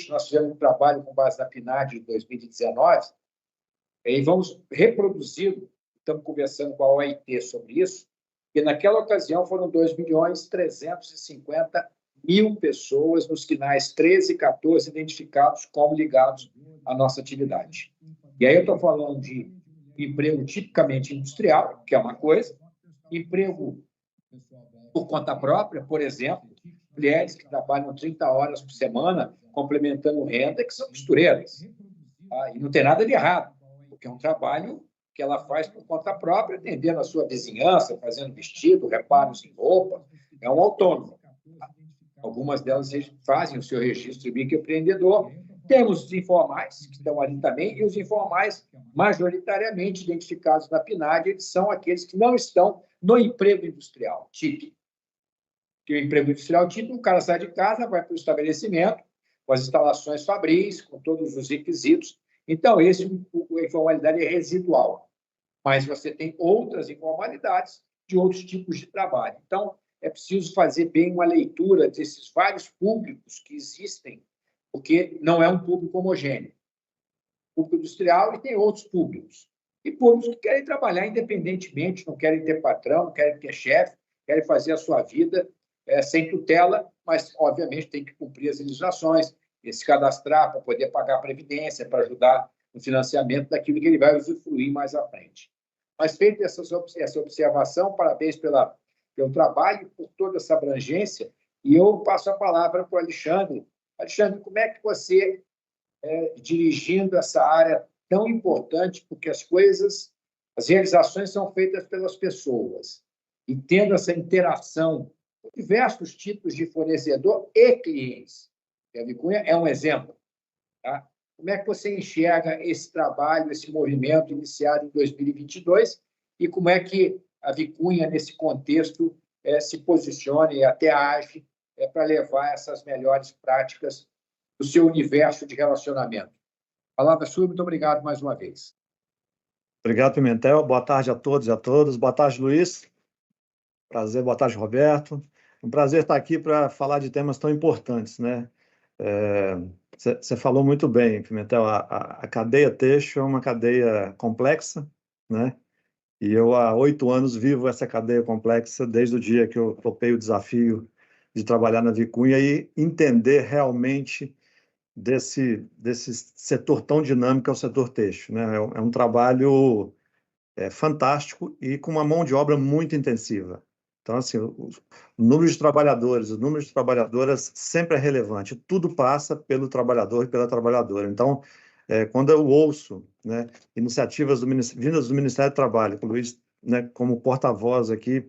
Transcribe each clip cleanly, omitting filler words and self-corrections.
nós fizemos um trabalho com base na PNAD de 2019, e vamos reproduzir, estamos conversando com a OIT sobre isso, e naquela ocasião foram 2.350.000 pessoas nos quinais 13 e 14 identificados como ligados à nossa atividade. E aí eu estou falando de emprego tipicamente industrial, que é uma coisa, emprego por conta própria, por exemplo, mulheres que trabalham 30 horas por semana, complementando renda, que são costureiras. Tá? E não tem nada de errado, porque é um trabalho que ela faz por conta própria, atendendo a sua vizinhança, fazendo vestido, reparos em roupa. É um autônomo. Algumas delas fazem o seu registro de microempreendedor. Temos os informais, que estão ali também, e os informais, majoritariamente identificados na PNAD, eles são aqueles que não estão no emprego industrial, típico. Que o emprego industrial típico, o cara sai de casa, vai para o estabelecimento, com as instalações fabris, com todos os requisitos. Então, a informalidade é residual. Mas você tem outras informalidades de outros tipos de trabalho. Então, é preciso fazer bem uma leitura desses vários públicos que existem, porque não é um público homogêneo. O público industrial e tem outros públicos. E públicos que querem trabalhar independentemente, não querem ter patrão, não querem ter chefe, querem fazer a sua vida sem tutela, mas, obviamente, tem que cumprir as legislações, se cadastrar para poder pagar a previdência, para ajudar no financiamento daquilo que ele vai usufruir mais à frente. Mas, feita essa observação, parabéns pelo trabalho, por toda essa abrangência, e eu passo a palavra para o Alexandre. Alexandre, como é que você, dirigindo essa área tão importante, porque as realizações são feitas pelas pessoas, e tendo essa interação com diversos tipos de fornecedor e clientes, a Vicunha é um exemplo, tá? Como é que você enxerga esse trabalho, esse movimento iniciado em 2022 e como é que a Vicunha, nesse contexto, se posiciona e até age para levar essas melhores práticas do seu universo de relacionamento? Palavra sua, muito obrigado mais uma vez. Obrigado, Pimentel. Boa tarde a todos e a todas. Boa tarde, Luiz. Prazer, boa tarde, Roberto. Um prazer estar aqui para falar de temas tão importantes, né? Você falou muito bem, Pimentel, a cadeia têxtil é uma cadeia complexa, né? E eu, há 8 anos, vivo essa cadeia complexa desde o dia que eu topei o desafio de trabalhar na Vicunha e entender realmente desse setor tão dinâmico que é o setor têxtil, né? É um trabalho fantástico e com uma mão de obra muito intensiva. Então, assim, o número de trabalhadores, o número de trabalhadoras sempre é relevante. Tudo passa pelo trabalhador e pela trabalhadora. Então, quando eu ouço, né, iniciativas vindas do Ministério do Trabalho, que o Luiz, né, como porta-voz aqui,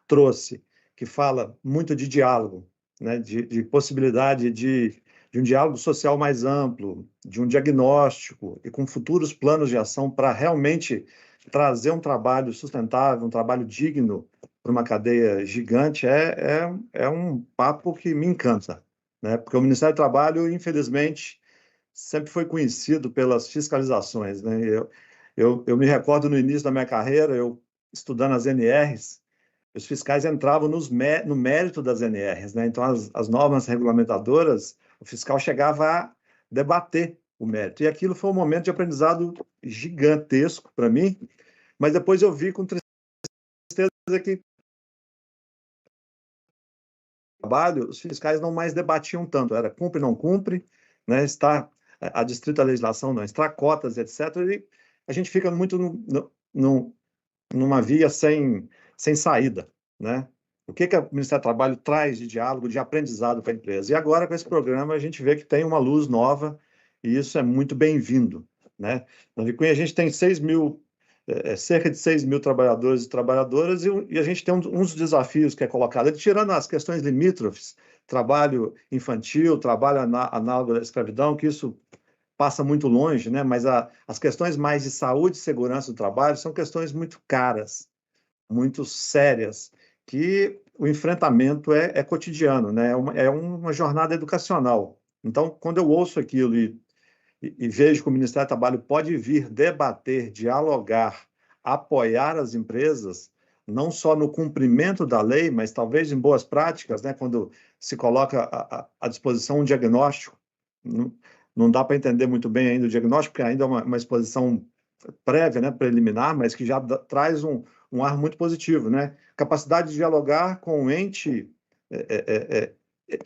trouxe, que fala muito de diálogo, né, de possibilidade de um diálogo social mais amplo, de um diagnóstico e com futuros planos de ação para realmente trazer um trabalho sustentável, um trabalho digno para uma cadeia gigante, é um papo que me encanta, né? Porque o Ministério do Trabalho, infelizmente, sempre foi conhecido pelas fiscalizações, né? Eu me recordo no início da minha carreira, eu estudando as NRs, os fiscais entravam no mérito das NRs, né? Então, as normas regulamentadoras, o fiscal chegava a debater o mérito. E aquilo foi um momento de aprendizado gigantesco para mim, mas depois eu vi com tristeza que trabalho, os fiscais não mais debatiam tanto, era cumpre, não cumpre, né? Está adstrita à legislação, não está cotas, etc. E a gente fica muito numa via sem saída, né? O que o Ministério do Trabalho traz de diálogo, de aprendizado para a empresa? E agora, com esse programa, a gente vê que tem uma luz nova e isso é muito bem-vindo, né? Na Vicunha, a gente tem cerca de 6 mil trabalhadores e trabalhadoras e a gente tem uns desafios que é colocado, tirando as questões limítrofes, trabalho infantil, trabalho análogo à escravidão, que isso passa muito longe, né? Mas as questões mais de saúde e segurança do trabalho são questões muito caras, muito sérias, que o enfrentamento é cotidiano, né? É uma jornada educacional. Então, quando eu ouço aquilo e vejo que o Ministério do Trabalho pode vir debater, dialogar, apoiar as empresas, não só no cumprimento da lei, mas talvez em boas práticas, né? Quando se coloca à disposição um diagnóstico, não dá para entender muito bem ainda o diagnóstico, porque ainda é uma exposição prévia, né, preliminar, mas que já traz um ar muito positivo, né? Capacidade de dialogar com um ente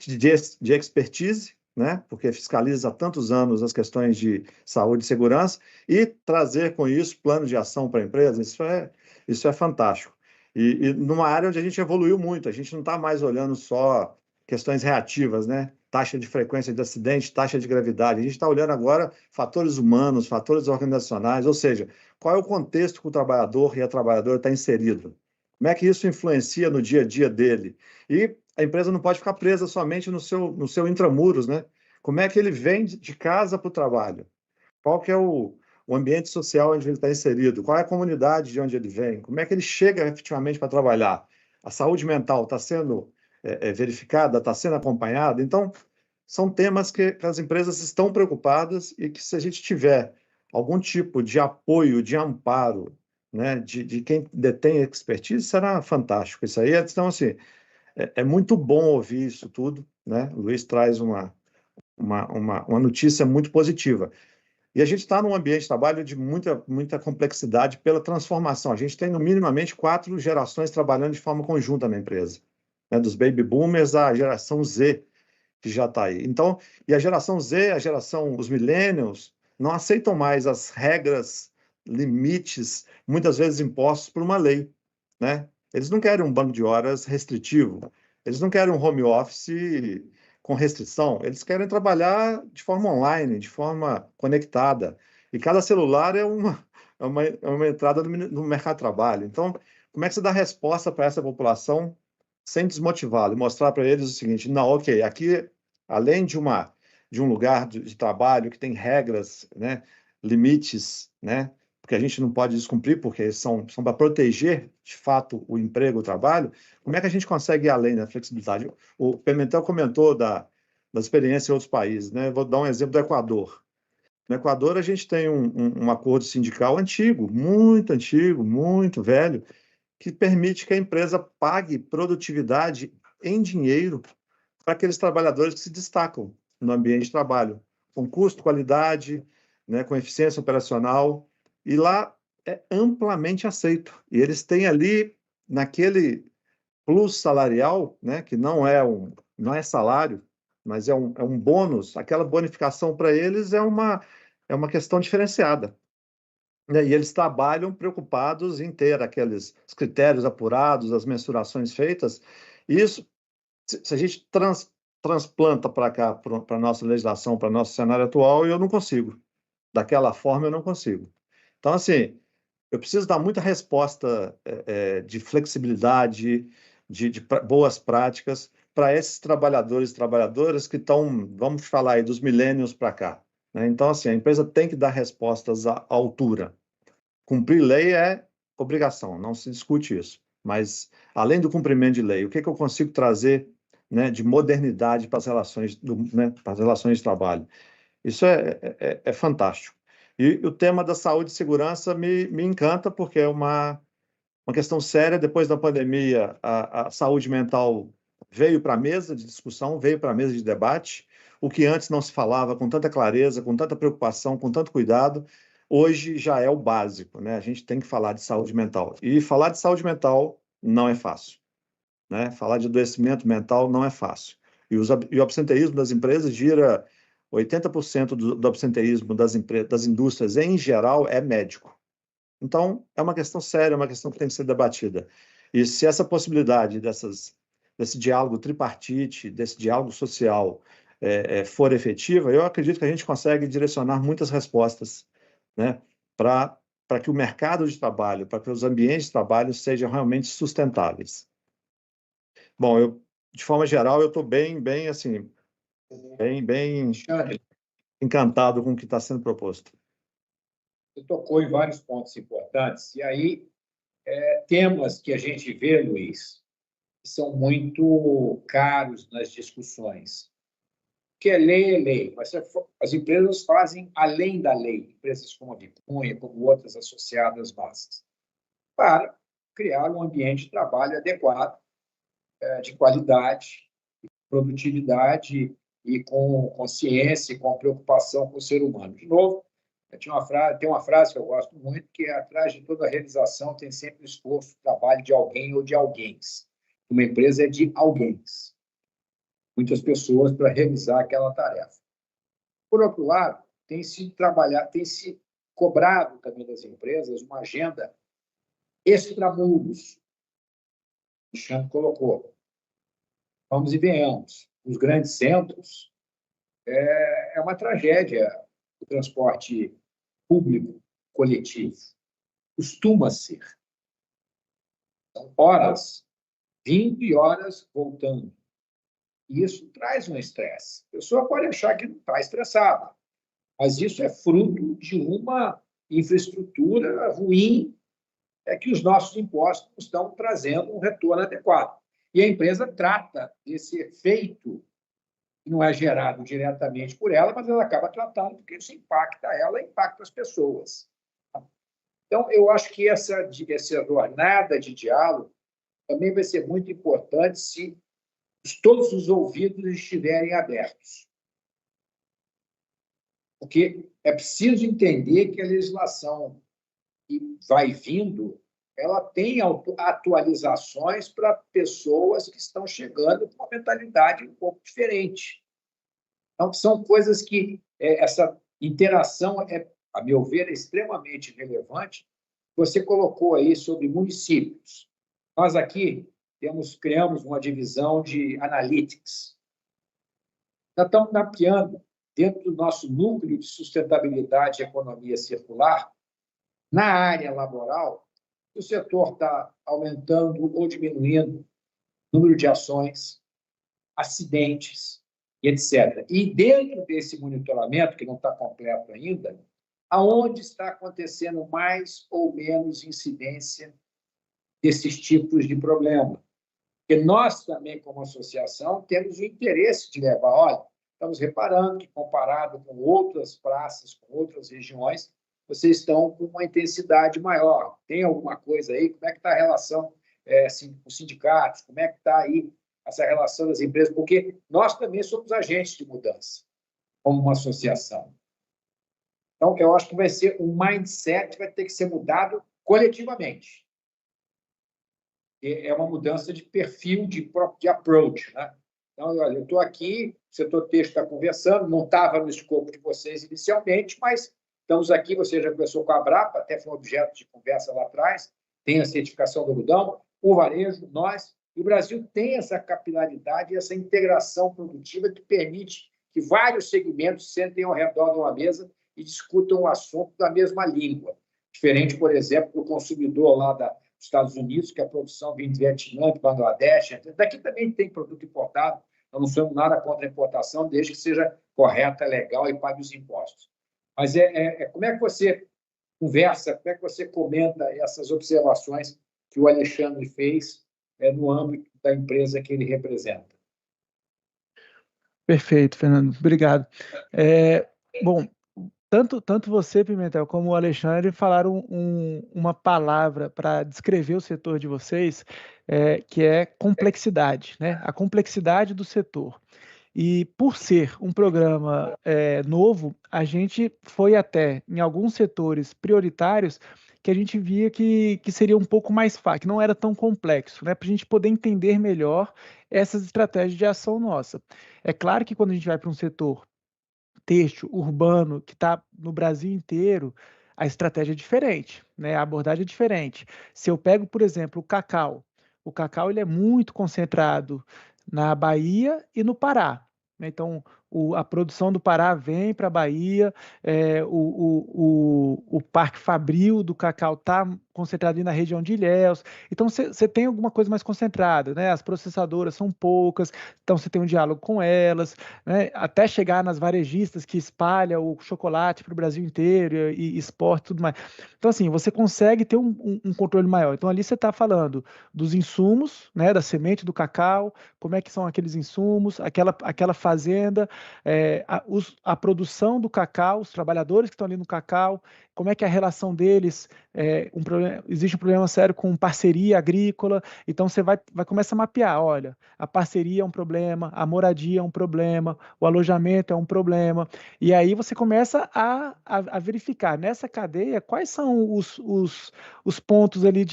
de expertise, né? Porque fiscaliza há tantos anos as questões de saúde e segurança, e trazer com isso plano de ação para a empresa, isso é fantástico. E numa área onde a gente evoluiu muito, a gente não está mais olhando só questões reativas, né? Taxa de frequência de acidente, taxa de gravidade. A gente está olhando agora fatores humanos, fatores organizacionais, ou seja, qual é o contexto que o trabalhador e a trabalhadora está inserido? Como é que isso influencia no dia a dia dele? E a empresa não pode ficar presa somente no seu intramuros, né? Como é que ele vem de casa para o trabalho? Qual que é o ambiente social onde ele está inserido? Qual é a comunidade de onde ele vem? Como é que ele chega efetivamente para trabalhar? A saúde mental está sendo verificada, está sendo acompanhada? Então, são temas que as empresas estão preocupadas e que, se a gente tiver algum tipo de apoio, de amparo, né, de quem detém expertise, será fantástico. Isso aí, então, assim, é muito bom ouvir isso tudo, né? O Luiz traz uma notícia muito positiva. E a gente está num ambiente de trabalho de muita complexidade pela transformação. A gente tem, no minimamente, 4 gerações trabalhando de forma conjunta na empresa, né? Dos baby boomers à geração Z, que já está aí. Então, e a geração Z, os millennials, não aceitam mais as regras, limites, muitas vezes impostos por uma lei, né? Eles não querem um banco de horas restritivo, eles não querem um home office com restrição, eles querem trabalhar de forma online, de forma conectada. E cada celular é uma entrada no mercado de trabalho. Então, como é que você dá resposta para essa população sem desmotivá-lo e mostrar para eles o seguinte: não, ok, aqui, além de um lugar de trabalho que tem regras, né, limites, né, porque a gente não pode descumprir, porque são para proteger, de fato, o emprego, o trabalho. Como é que a gente consegue ir além da flexibilidade? O Pimentel comentou da experiência em outros países, né? Vou dar um exemplo do Equador. No Equador, a gente tem um acordo sindical antigo, muito velho, que permite que a empresa pague produtividade em dinheiro para aqueles trabalhadores que se destacam no ambiente de trabalho, com custo, qualidade, né, com eficiência operacional, e lá é amplamente aceito. E eles têm ali, naquele plus salarial, né, que não é salário, mas é um bônus, aquela bonificação para eles é uma questão diferenciada, né? E eles trabalham preocupados em ter aqueles critérios apurados, as mensurações feitas. E isso, se a gente transplanta para cá, para a nossa legislação, para o nosso cenário atual, eu não consigo. Daquela forma, eu não consigo. Então, assim, eu preciso dar muita resposta de flexibilidade, de boas práticas para esses trabalhadores e trabalhadoras que estão, vamos falar aí, dos milênios para cá, né? Então, assim, a empresa tem que dar respostas à altura. Cumprir lei é obrigação, não se discute isso. Mas, além do cumprimento de lei, o que eu consigo trazer, né, de modernidade para as relações, né, para as relações de trabalho? Isso é fantástico. E o tema da saúde e segurança me encanta, porque é uma questão séria. Depois da pandemia, a saúde mental veio para a mesa de discussão, veio para a mesa de debate. O que antes não se falava com tanta clareza, com tanta preocupação, com tanto cuidado, hoje já é o básico, né? A gente tem que falar de saúde mental. E falar de saúde mental não é fácil, né? Falar de adoecimento mental não é fácil. E o absenteísmo das empresas gira 80% do absenteísmo das indústrias, em geral, é médico. Então, é uma questão séria, é uma questão que tem que ser debatida. E se essa possibilidade desse diálogo tripartite, desse diálogo social, for efetiva, eu acredito que a gente consegue direcionar muitas respostas, né, para que o mercado de trabalho, para que os ambientes de trabalho sejam realmente sustentáveis. Bom, de forma geral, eu estou assim, bem encantado com o que está sendo proposto. Você tocou em vários pontos importantes, e aí temas que a gente vê, Luiz, que são muito caros nas discussões. Que é lei, mas as empresas fazem além da lei, empresas como a Vipunha, como outras associadas básicas, para criar um ambiente de trabalho adequado, de qualidade, produtividade e com consciência e com preocupação com o ser humano. De novo, tem uma frase que eu gosto muito, que é: atrás de toda realização tem sempre o esforço, o trabalho de alguém ou de alguém. Uma empresa é de alguém. Muitas pessoas para realizar aquela tarefa. Por outro lado, tem se cobrado também das empresas uma agenda extramuros. O Alexandre colocou. Vamos e venhamos. Os grandes centros é uma tragédia o transporte público coletivo. Costuma ser. São horas vindo e horas voltando. E isso traz um estresse. A pessoa pode achar que não está estressada, mas isso é fruto de uma infraestrutura ruim, que os nossos impostos estão trazendo um retorno adequado. E a empresa trata desse efeito, que não é gerado diretamente por ela, mas ela acaba tratando porque isso impacta ela e impacta as pessoas. Então, eu acho que essa jornada de diálogo também vai ser muito importante se todos os ouvidos estiverem abertos. Porque é preciso entender que a legislação que vai vindo, ela tem atualizações para pessoas que estão chegando com uma mentalidade um pouco diferente. Então, são coisas que essa interação, a meu ver, é extremamente relevante. Você colocou aí sobre municípios. Nós aqui criamos uma divisão de analytics. Nós estamos mapeando, dentro do nosso núcleo de sustentabilidade e economia circular, na área laboral, o setor está aumentando ou diminuindo o número de ações, acidentes, etc. E dentro desse monitoramento, que não está completo ainda, aonde está acontecendo mais ou menos incidência desses tipos de problema? Porque nós também, como associação, temos o interesse de levar, olha, estamos reparando que, comparado com outras praças, com outras regiões, vocês estão com uma intensidade maior. Tem alguma coisa aí? Como é que está a relação com os sindicatos? Como é que está aí essa relação das empresas? Porque nós também somos agentes de mudança, como uma associação. Então, eu acho que vai ser um mindset que vai ter que ser mudado coletivamente. É uma mudança de perfil, de approach, né? Então, olha, eu estou aqui, o setor texto está conversando, não estava no escopo de vocês inicialmente, mas estamos aqui, você já conversou com a Abrapa, até foi um objeto de conversa lá atrás, tem a certificação do algodão, o varejo, nós, e o Brasil tem essa capilaridade, essa integração produtiva que permite que vários segmentos sentem ao redor de uma mesa e discutam o assunto da mesma língua. Diferente, por exemplo, do consumidor lá dos Estados Unidos, que a produção vem de Vietnã, de Bangladesh. Daqui também tem produto importado. Nós não somos nada contra a importação, desde que seja correta, legal e pague os impostos. Mas como é que você conversa, como é que você comenta essas observações que o Alexandre fez no âmbito da empresa que ele representa? Perfeito, Fernando. Obrigado. Bom, tanto você, Pimentel, como o Alexandre falaram uma palavra para descrever o setor de vocês, que é complexidade, né? A complexidade do setor. E por ser um programa novo, a gente foi até em alguns setores prioritários que a gente via que seria um pouco mais fácil, que não era tão complexo, né? Para a gente poder entender melhor essas estratégias de ação nossa. É claro que quando a gente vai para um setor têxtil, urbano, que está no Brasil inteiro, a estratégia é diferente, né? A abordagem é diferente. Se eu pego, por exemplo, o cacau ele é muito concentrado na Bahia e no Pará. Então, a produção do Pará vem para a Bahia, o Parque Fabril do cacau está concentrado ali na região de Ilhéus. Então, você tem alguma coisa mais concentrada, né? As processadoras são poucas, então você tem um diálogo com elas, né? Até chegar nas varejistas que espalham o chocolate para o Brasil inteiro e esporte e tudo mais. Então, assim, você consegue ter um controle maior. Então, ali você está falando dos insumos, né? Da semente do cacau, como é que são aqueles insumos, aquela fazenda, a produção do cacau, os trabalhadores que estão ali no cacau, como é que é a relação deles, existe um problema sério com parceria agrícola, então você vai começar a mapear, olha, a parceria é um problema, a moradia é um problema, o alojamento é um problema, e aí você começa a verificar nessa cadeia quais são os pontos ali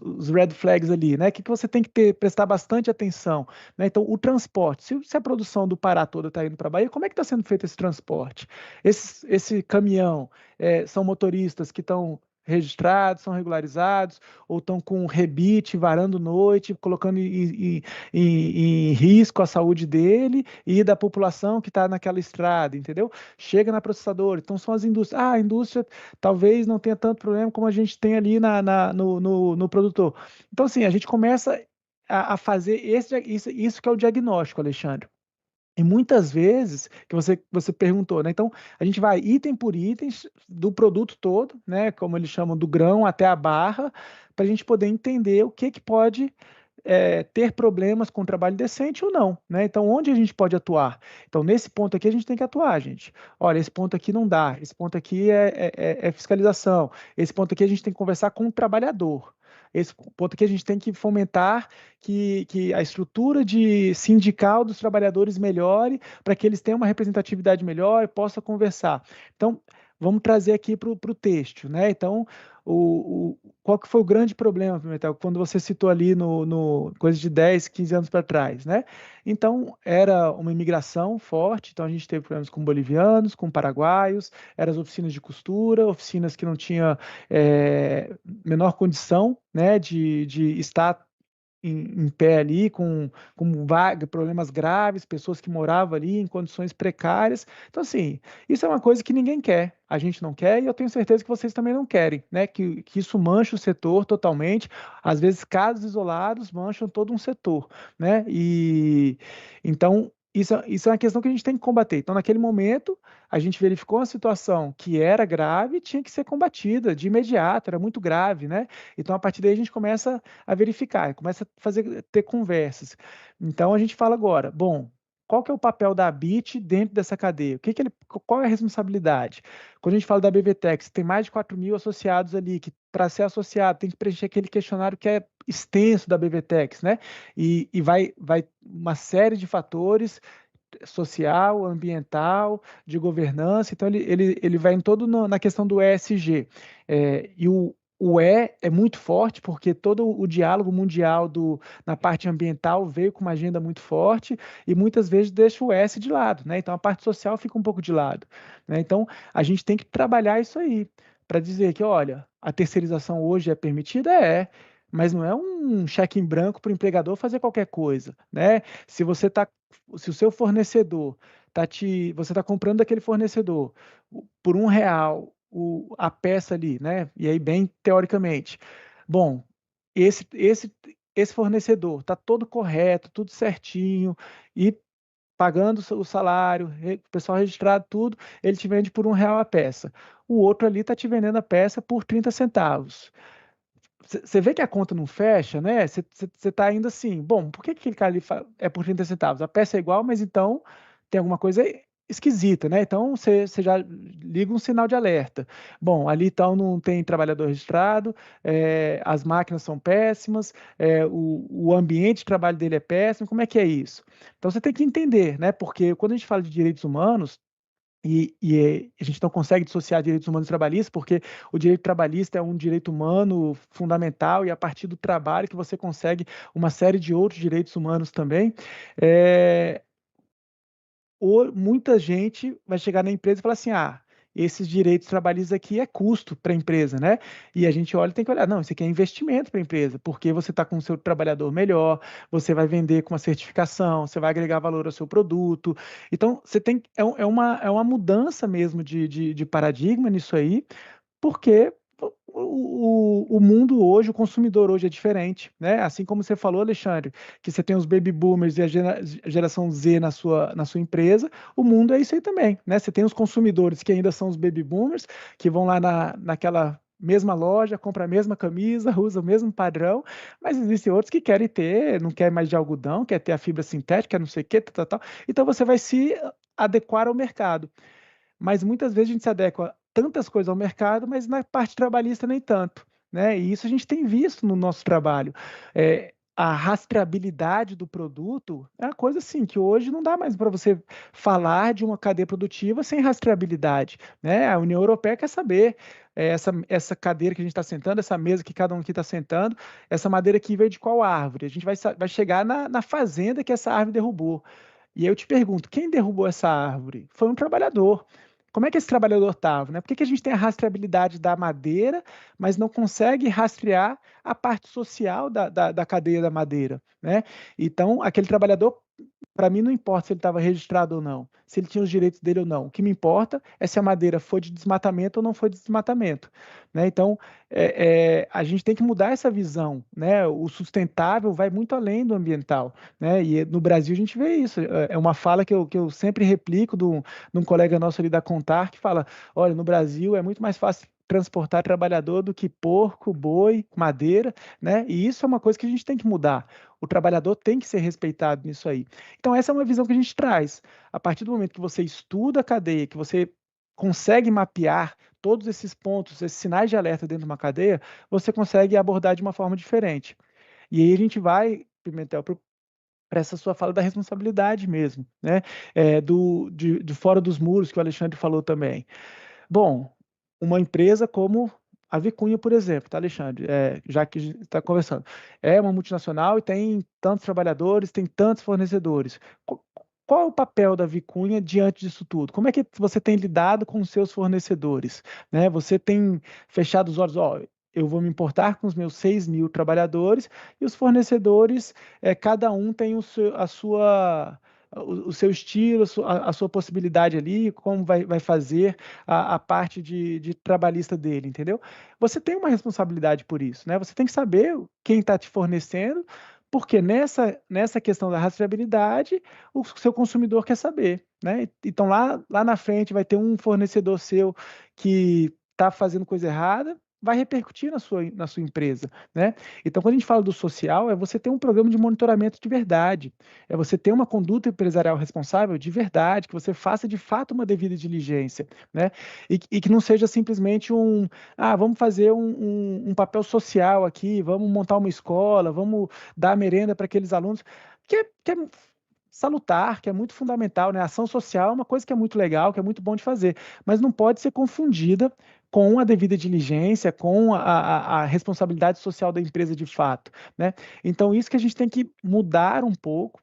os red flags ali, né? O que você tem que prestar bastante atenção, né? Então, o transporte, se a produção do Pará toda está indo para a Bahia, como é que está sendo feito esse transporte? Esse caminhão, são motoristas que estão registrados, são regularizados, ou estão com rebite, varando noite, colocando em risco a saúde dele e da população que está naquela estrada, entendeu? Chega na processadora, então são as indústrias. A indústria talvez não tenha tanto problema como a gente tem ali no produtor. Então, assim, a gente começa a fazer isso que é o diagnóstico, Alexandre. E muitas vezes, que você perguntou, né? Então, a gente vai item por item do produto todo, né? Como eles chamam, do grão até a barra, para a gente poder entender o que pode ter problemas com trabalho decente ou não, né? Então, onde a gente pode atuar? Então, nesse ponto aqui, a gente tem que atuar, gente. Olha, esse ponto aqui não dá, esse ponto aqui é fiscalização, esse ponto aqui a gente tem que conversar com o trabalhador. Esse ponto aqui a gente tem que fomentar que a estrutura sindical dos trabalhadores melhore, para que eles tenham uma representatividade melhor e possam conversar. Então, vamos trazer aqui para o texto, né? Então, qual que foi o grande problema, Pimentel, quando você citou ali coisa de 10, 15 anos para trás, né? Então, era uma imigração forte, então a gente teve problemas com bolivianos, com paraguaios, eram as oficinas de costura, oficinas que não tinham menor condição, né, de estar em pé ali, com problemas graves, pessoas que moravam ali em condições precárias. Então, assim, isso é uma coisa que ninguém quer. A gente não quer e eu tenho certeza que vocês também não querem, né? Que isso mancha o setor totalmente. Às vezes, casos isolados mancham todo um setor, né? E então, isso é uma questão que a gente tem que combater. Então, naquele momento, a gente verificou uma situação que era grave e tinha que ser combatida de imediato, era muito grave, né? Então, a partir daí, a gente começa a verificar, começa a ter conversas. Então, a gente fala agora, bom, qual que é o papel da ABIT dentro dessa cadeia? Qual é a responsabilidade? Quando a gente fala da BVTEX, tem mais de 4.000 associados ali, que para ser associado tem que preencher aquele questionário que é extenso da BVTEX, né? E vai uma série de fatores, social, ambiental, de governança, então ele vai em todo na questão do ESG. E o E é muito forte, porque todo o diálogo mundial na parte ambiental veio com uma agenda muito forte e muitas vezes deixa o S de lado, né? Então a parte social fica um pouco de lado, né? Então a gente tem que trabalhar isso aí, para dizer que, olha, a terceirização hoje é permitida? Mas não é um cheque em branco para o empregador fazer qualquer coisa, né? Se o seu fornecedor você está comprando daquele fornecedor por R$1 a peça ali, né? E aí, bem teoricamente. Bom, esse fornecedor está todo correto, tudo certinho, e pagando o salário, o pessoal registrado, tudo, ele te vende por R$1 a peça. O outro ali está te vendendo a peça por 30 centavos. Você vê que a conta não fecha, né? Você está ainda assim, bom, por que aquele cara ali é por 30 centavos? A peça é igual, mas então tem alguma coisa esquisita, né? Então você já liga um sinal de alerta. Bom, ali então não tem trabalhador registrado, as máquinas são péssimas, o ambiente de trabalho dele é péssimo, como é que é isso? Então você tem que entender, né? Porque quando a gente fala de direitos humanos, e a gente não consegue dissociar direitos humanos e trabalhistas, porque o direito trabalhista é um direito humano fundamental e a partir do trabalho que você consegue uma série de outros direitos humanos também. Muita gente vai chegar na empresa e falar assim, esses direitos trabalhistas aqui é custo para a empresa, né? E a gente olha e tem que olhar, não, isso aqui é investimento para a empresa, porque você está com o seu trabalhador melhor, você vai vender com uma certificação, você vai agregar valor ao seu produto. Então, é uma mudança mesmo de paradigma nisso aí, porque o mundo hoje, o consumidor hoje é diferente, né? Assim como você falou, Alexandre, que você tem os baby boomers e a geração Z na sua empresa, o mundo é isso aí também, né? Você tem os consumidores que ainda são os baby boomers, que vão lá naquela mesma loja, compra a mesma camisa, usa o mesmo padrão, mas existem outros que querem ter, não quer mais de algodão, quer ter a fibra sintética, não sei o quê, tal. Então você vai se adequar ao mercado. Mas muitas vezes a gente se adequa a tantas coisas ao mercado, mas na parte trabalhista nem tanto, né? E isso a gente tem visto no nosso trabalho. A rastreabilidade do produto é uma coisa assim que hoje não dá mais para você falar de uma cadeia produtiva sem rastreabilidade, né? A União Europeia quer saber essa cadeira que a gente está sentando, essa mesa que cada um aqui está sentando, essa madeira aqui veio de qual árvore? A gente vai chegar na fazenda que essa árvore derrubou. E aí eu te pergunto, quem derrubou essa árvore? Foi um trabalhador. Como é que esse trabalhador estava, né? Por que a gente tem a rastreabilidade da madeira, mas não consegue rastrear a parte social da cadeia da madeira, né? Então, aquele trabalhador, para mim, não importa se ele estava registrado ou não, se ele tinha os direitos dele ou não. O que me importa é se a madeira foi de desmatamento ou não foi de desmatamento, né? Então, a gente tem que mudar essa visão, né? O sustentável vai muito além do ambiental, né? E no Brasil a gente vê isso. É uma fala que eu sempre replico de um colega nosso ali da Contar, que fala, olha, no Brasil é muito mais fácil transportar trabalhador do que porco, boi, madeira, né? E isso é uma coisa que a gente tem que mudar. O trabalhador tem que ser respeitado nisso aí. Então, essa é uma visão que a gente traz. A partir do momento que você estuda a cadeia, que você consegue mapear todos esses pontos, esses sinais de alerta dentro de uma cadeia, você consegue abordar de uma forma diferente. E aí a gente vai, Pimentel, para essa sua fala da responsabilidade mesmo, né? De fora dos muros, que o Alexandre falou também. Bom, uma empresa como a Vicunha, por exemplo, tá, Alexandre? Já que a gente está conversando, é uma multinacional e tem tantos trabalhadores, tem tantos fornecedores. Qual é o papel da Vicunha diante disso tudo? Como é que você tem lidado com os seus fornecedores, né? Você tem fechado os olhos, ó, eu vou me importar com os meus 6.000 trabalhadores e os fornecedores, cada um tem o seu estilo, a sua possibilidade ali, como vai fazer a parte de trabalhista dele, entendeu? Você tem uma responsabilidade por isso, né? Você tem que saber quem está te fornecendo, porque nessa questão da rastreabilidade, o seu consumidor quer saber, né? Então, lá na frente vai ter um fornecedor seu que está fazendo coisa errada, vai repercutir na sua empresa, né? Então, quando a gente fala do social, é você ter um programa de monitoramento de verdade, é você ter uma conduta empresarial responsável de verdade, que você faça de fato uma devida diligência, né? E que não seja simplesmente vamos fazer um papel social aqui, vamos montar uma escola, vamos dar merenda para aqueles alunos, que é salutar, que é muito fundamental, né? A ação social é uma coisa que é muito legal, que é muito bom de fazer, mas não pode ser confundida com a devida diligência, com a responsabilidade social da empresa de fato, né? Então, isso que a gente tem que mudar um pouco.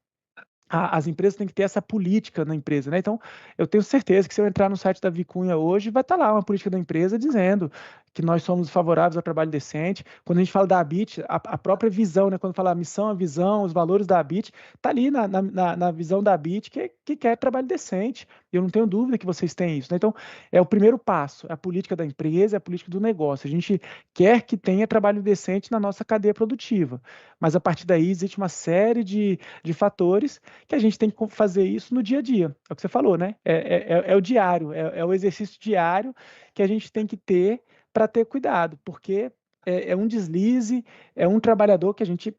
As empresas têm que ter essa política na empresa, né? Então, eu tenho certeza que se eu entrar no site da Vicunha hoje, vai estar lá uma política da empresa dizendo que nós somos favoráveis ao trabalho decente. Quando a gente fala da ABIT, a própria visão, né? Quando fala a missão, a visão, os valores da ABIT, está ali na visão da ABIT que quer trabalho decente. Eu não tenho dúvida que vocês têm isso, né? Então, é o primeiro passo, é a política da empresa, é a política do negócio. A gente quer que tenha trabalho decente na nossa cadeia produtiva, mas a partir daí existe uma série de fatores que a gente tem que fazer isso no dia a dia. É o que você falou, né? É o diário, é o exercício diário que a gente tem que ter para ter cuidado, porque é um deslize, é um trabalhador que a gente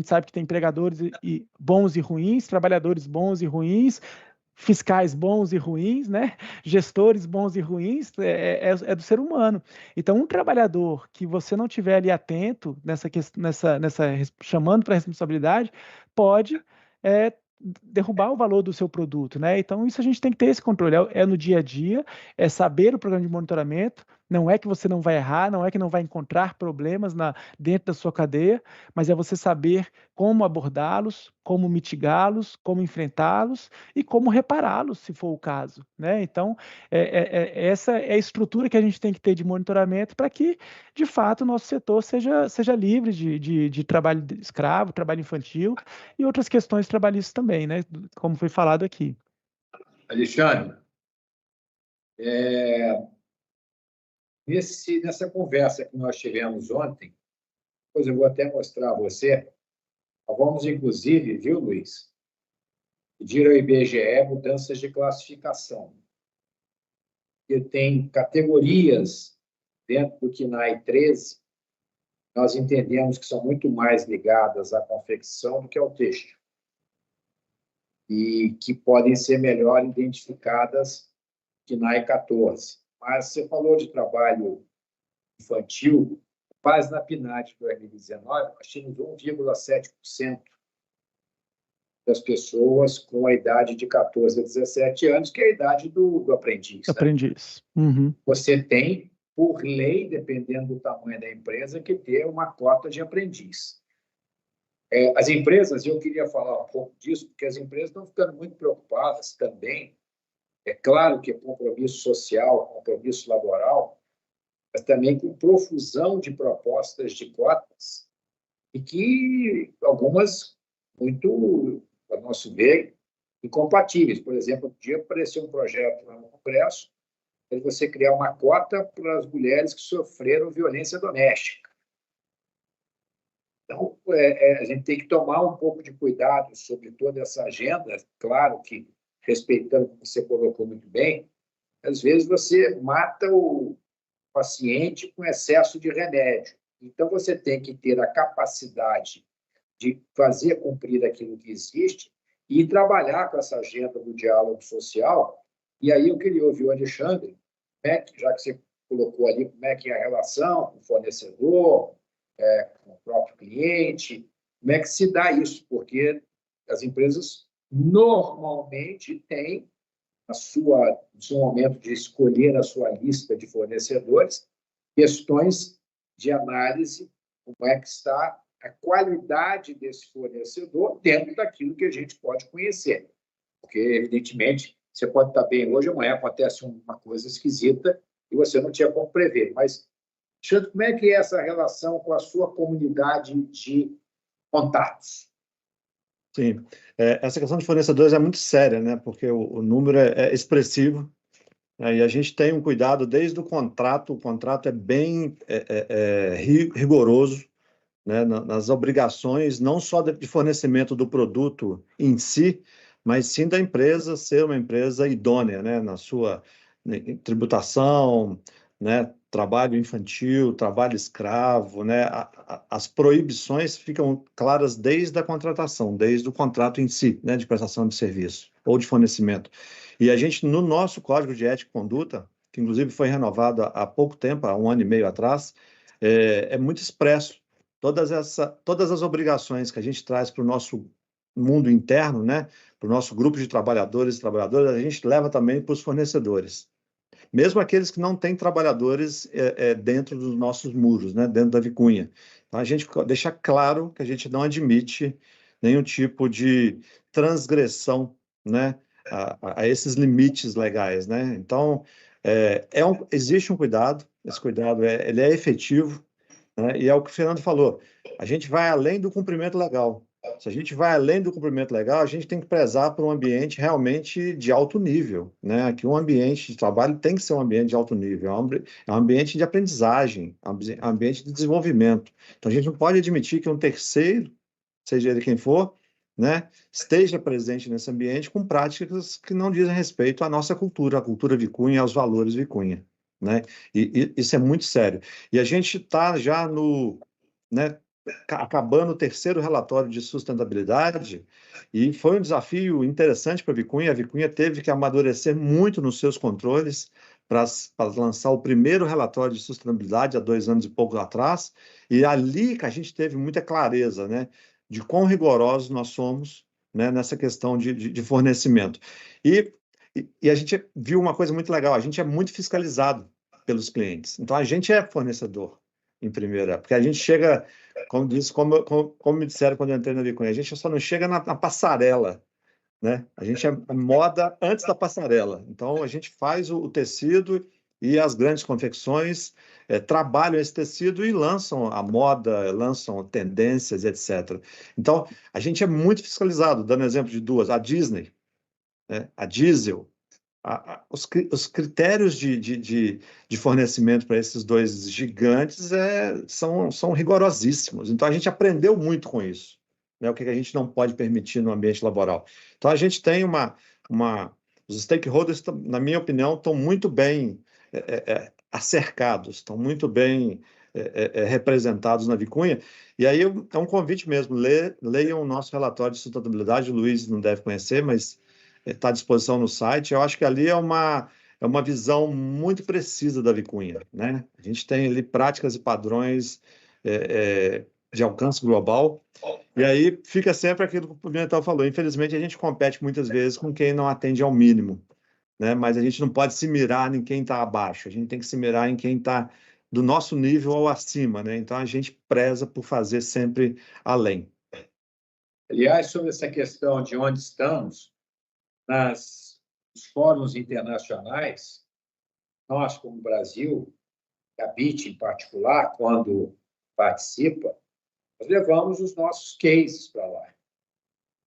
sabe que tem empregadores bons e ruins, trabalhadores bons e ruins, fiscais bons e ruins, né? Gestores bons e ruins, do ser humano. Então, um trabalhador que você não tiver ali atento chamando para a responsabilidade, pode derrubar o valor do seu produto, né? Então, isso a gente tem que ter esse controle, é no dia a dia, é saber o programa de monitoramento, não é que você não vai errar, não é que não vai encontrar problemas dentro da sua cadeia, mas é você saber como abordá-los, como mitigá-los, como enfrentá-los e como repará-los, se for o caso, né? Então, essa é a estrutura que a gente tem que ter de monitoramento para que, de fato, o nosso setor seja livre de trabalho escravo, trabalho infantil e outras questões trabalhistas também, né? Como foi falado aqui. Alexandre, nessa conversa que nós tivemos ontem, depois eu vou até mostrar a você, vamos, inclusive, viu, Luiz, pedir ao IBGE mudanças de classificação, que tem categorias dentro do KINAI 13, nós entendemos que são muito mais ligadas à confecção do que ao têxtil, e que podem ser melhor identificadas no KINAI 14. Mas você falou de trabalho infantil, quase na PNAD de 2019, nós tínhamos 1,7% das pessoas com a idade de 14 a 17 anos, que é a idade do aprendiz. Né? Aprendiz. Uhum. Você tem, por lei, dependendo do tamanho da empresa, que ter uma cota de aprendiz. As empresas, eu queria falar um pouco disso, porque as empresas estão ficando muito preocupadas também. É claro que é compromisso social, compromisso laboral, mas também com profusão de propostas de cotas, e que algumas muito, a nosso ver, incompatíveis. Por exemplo, um dia apareceu um projeto lá no Congresso de você criar uma cota para as mulheres que sofreram violência doméstica. Então, a gente tem que tomar um pouco de cuidado sobre toda essa agenda, claro que, respeitando o que você colocou muito bem, às vezes você mata o paciente com excesso de remédio. Então, você tem que ter a capacidade de fazer cumprir aquilo que existe e trabalhar com essa agenda do diálogo social. E aí eu queria ouvir o Alexandre, já que você colocou ali como é que é a relação com o fornecedor, com o próprio cliente, como é que se dá isso? Porque as empresas normalmente têm no seu momento de escolher a sua lista de fornecedores, questões de análise, como é que está a qualidade desse fornecedor dentro daquilo que a gente pode conhecer. Porque, evidentemente, você pode estar bem hoje, amanhã acontece uma coisa esquisita e você não tinha como prever. Mas, Alexandre, como é que é essa relação com a sua comunidade de contatos? Sim, essa questão de fornecedores é muito séria, né? Porque o número é expressivo, né? E a gente tem um cuidado desde o contrato é bem rigoroso, né? Nas obrigações, não só de fornecimento do produto em si, mas sim da empresa ser uma empresa idônea, né? Na sua tributação, né? Trabalho infantil, trabalho escravo, né? As proibições ficam claras desde a contratação, desde o contrato em si, né? De prestação de serviço ou de fornecimento. E a gente, no nosso Código de Ética e Conduta, que inclusive foi renovado há pouco tempo, há 1 ano e meio atrás, é muito expresso. Todas as obrigações que a gente traz para o nosso mundo interno, né? Para o nosso grupo de trabalhadores e trabalhadoras, a gente leva também para os fornecedores. Mesmo aqueles que não têm trabalhadores dentro dos nossos muros, né, dentro da vicunha. Então, a gente deixa claro que a gente não admite nenhum tipo de transgressão, né, a esses limites legais, né? Então, existe um cuidado, esse cuidado ele é efetivo, né, e é o que o Fernando falou, a gente vai além do cumprimento legal. Se a gente vai além do cumprimento legal, a gente tem que prezar por um ambiente realmente de alto nível, né? Que um ambiente de trabalho tem que ser um ambiente de alto nível, é um ambiente de aprendizagem, é um ambiente de desenvolvimento. Então, a gente não pode admitir que um terceiro, seja ele quem for, né, esteja presente nesse ambiente com práticas que não dizem respeito à nossa cultura, à cultura vicunha, aos valores vicunha, né? E isso é muito sério. E a gente está já né, acabando o terceiro relatório de sustentabilidade, e foi um desafio interessante para a Vicunha. A Vicunha teve que amadurecer muito nos seus controles para lançar o primeiro relatório de sustentabilidade há 2 anos e pouco atrás, e ali que a gente teve muita clareza, né, de quão rigorosos nós somos, né, nessa questão de fornecimento. E a gente viu uma coisa muito legal, a gente é muito fiscalizado pelos clientes, então a gente é fornecedor em primeira, porque a gente chega, como me disseram quando eu entrei na Vicunha, a gente só não chega na passarela, né? A gente é moda antes da passarela. Então, a gente faz o tecido e as grandes confecções trabalham esse tecido e lançam a moda, lançam tendências, etc. Então, a gente é muito fiscalizado, dando exemplo de duas, a Disney, né? A Diesel, os critérios de fornecimento para esses dois gigantes são rigorosíssimos. Então, a gente aprendeu muito com isso, né? O que a gente não pode permitir no ambiente laboral. Então, a gente tem os stakeholders, na minha opinião, estão muito bem acercados, estão muito bem representados na Vicunha. E aí é um convite mesmo, leiam o nosso relatório de sustentabilidade, o Luiz não deve conhecer, mas está à disposição no site. Eu acho que ali é uma visão muito precisa da Vicunha, né? A gente tem ali práticas e padrões de alcance global, e aí fica sempre aquilo que o Pimentel falou. Infelizmente, a gente compete muitas vezes com quem não atende ao mínimo, né? Mas a gente não pode se mirar em quem está abaixo, a gente tem que se mirar em quem está do nosso nível ou acima, né? Então, a gente preza por fazer sempre além. Aliás, sobre essa questão de onde estamos, nos fóruns internacionais, nós, como Brasil, a BIT em particular, quando participa, nós levamos os nossos cases para lá.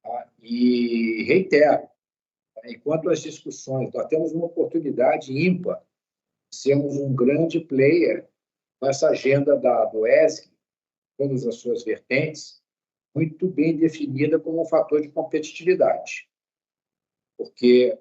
Tá? E reitero, enquanto as discussões, nós temos uma oportunidade ímpar de sermos um grande player nessa agenda do ESG, todas as suas vertentes, muito bem definida como um fator de competitividade. Porque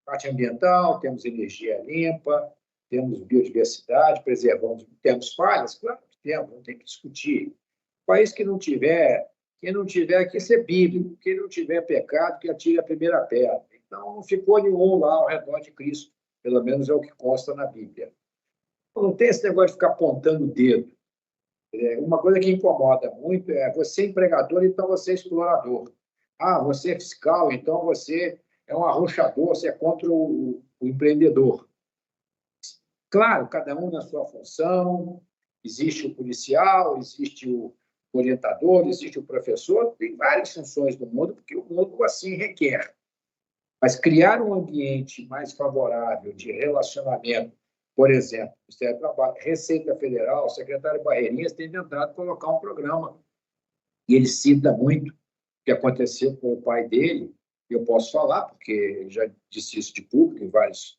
parte ambiental, temos energia limpa, temos biodiversidade, preservamos, temos falhas, claro que temos, não tem que discutir. O país que não tiver, quem não tiver que ser bíblico, quem não tiver pecado, que atire a primeira pedra. Então, não ficou nenhum lá ao redor de Cristo, pelo menos é o que consta na Bíblia. Não tem esse negócio de ficar apontando o dedo. Uma coisa que incomoda muito é você é empregador, então você é explorador. Ah, você é fiscal, então você é um arrochador, você é contra o empreendedor. Claro, cada um na sua função, existe o policial, existe o orientador, existe o professor, tem várias funções no mundo, porque o mundo assim requer. Mas criar um ambiente mais favorável de relacionamento, por exemplo, o Ministério do Trabalho, Receita Federal, o secretário Barreirinhas tem tentado colocar um programa. E ele cita muito o que aconteceu com o pai dele, eu posso falar, porque ele já disse isso de público em vários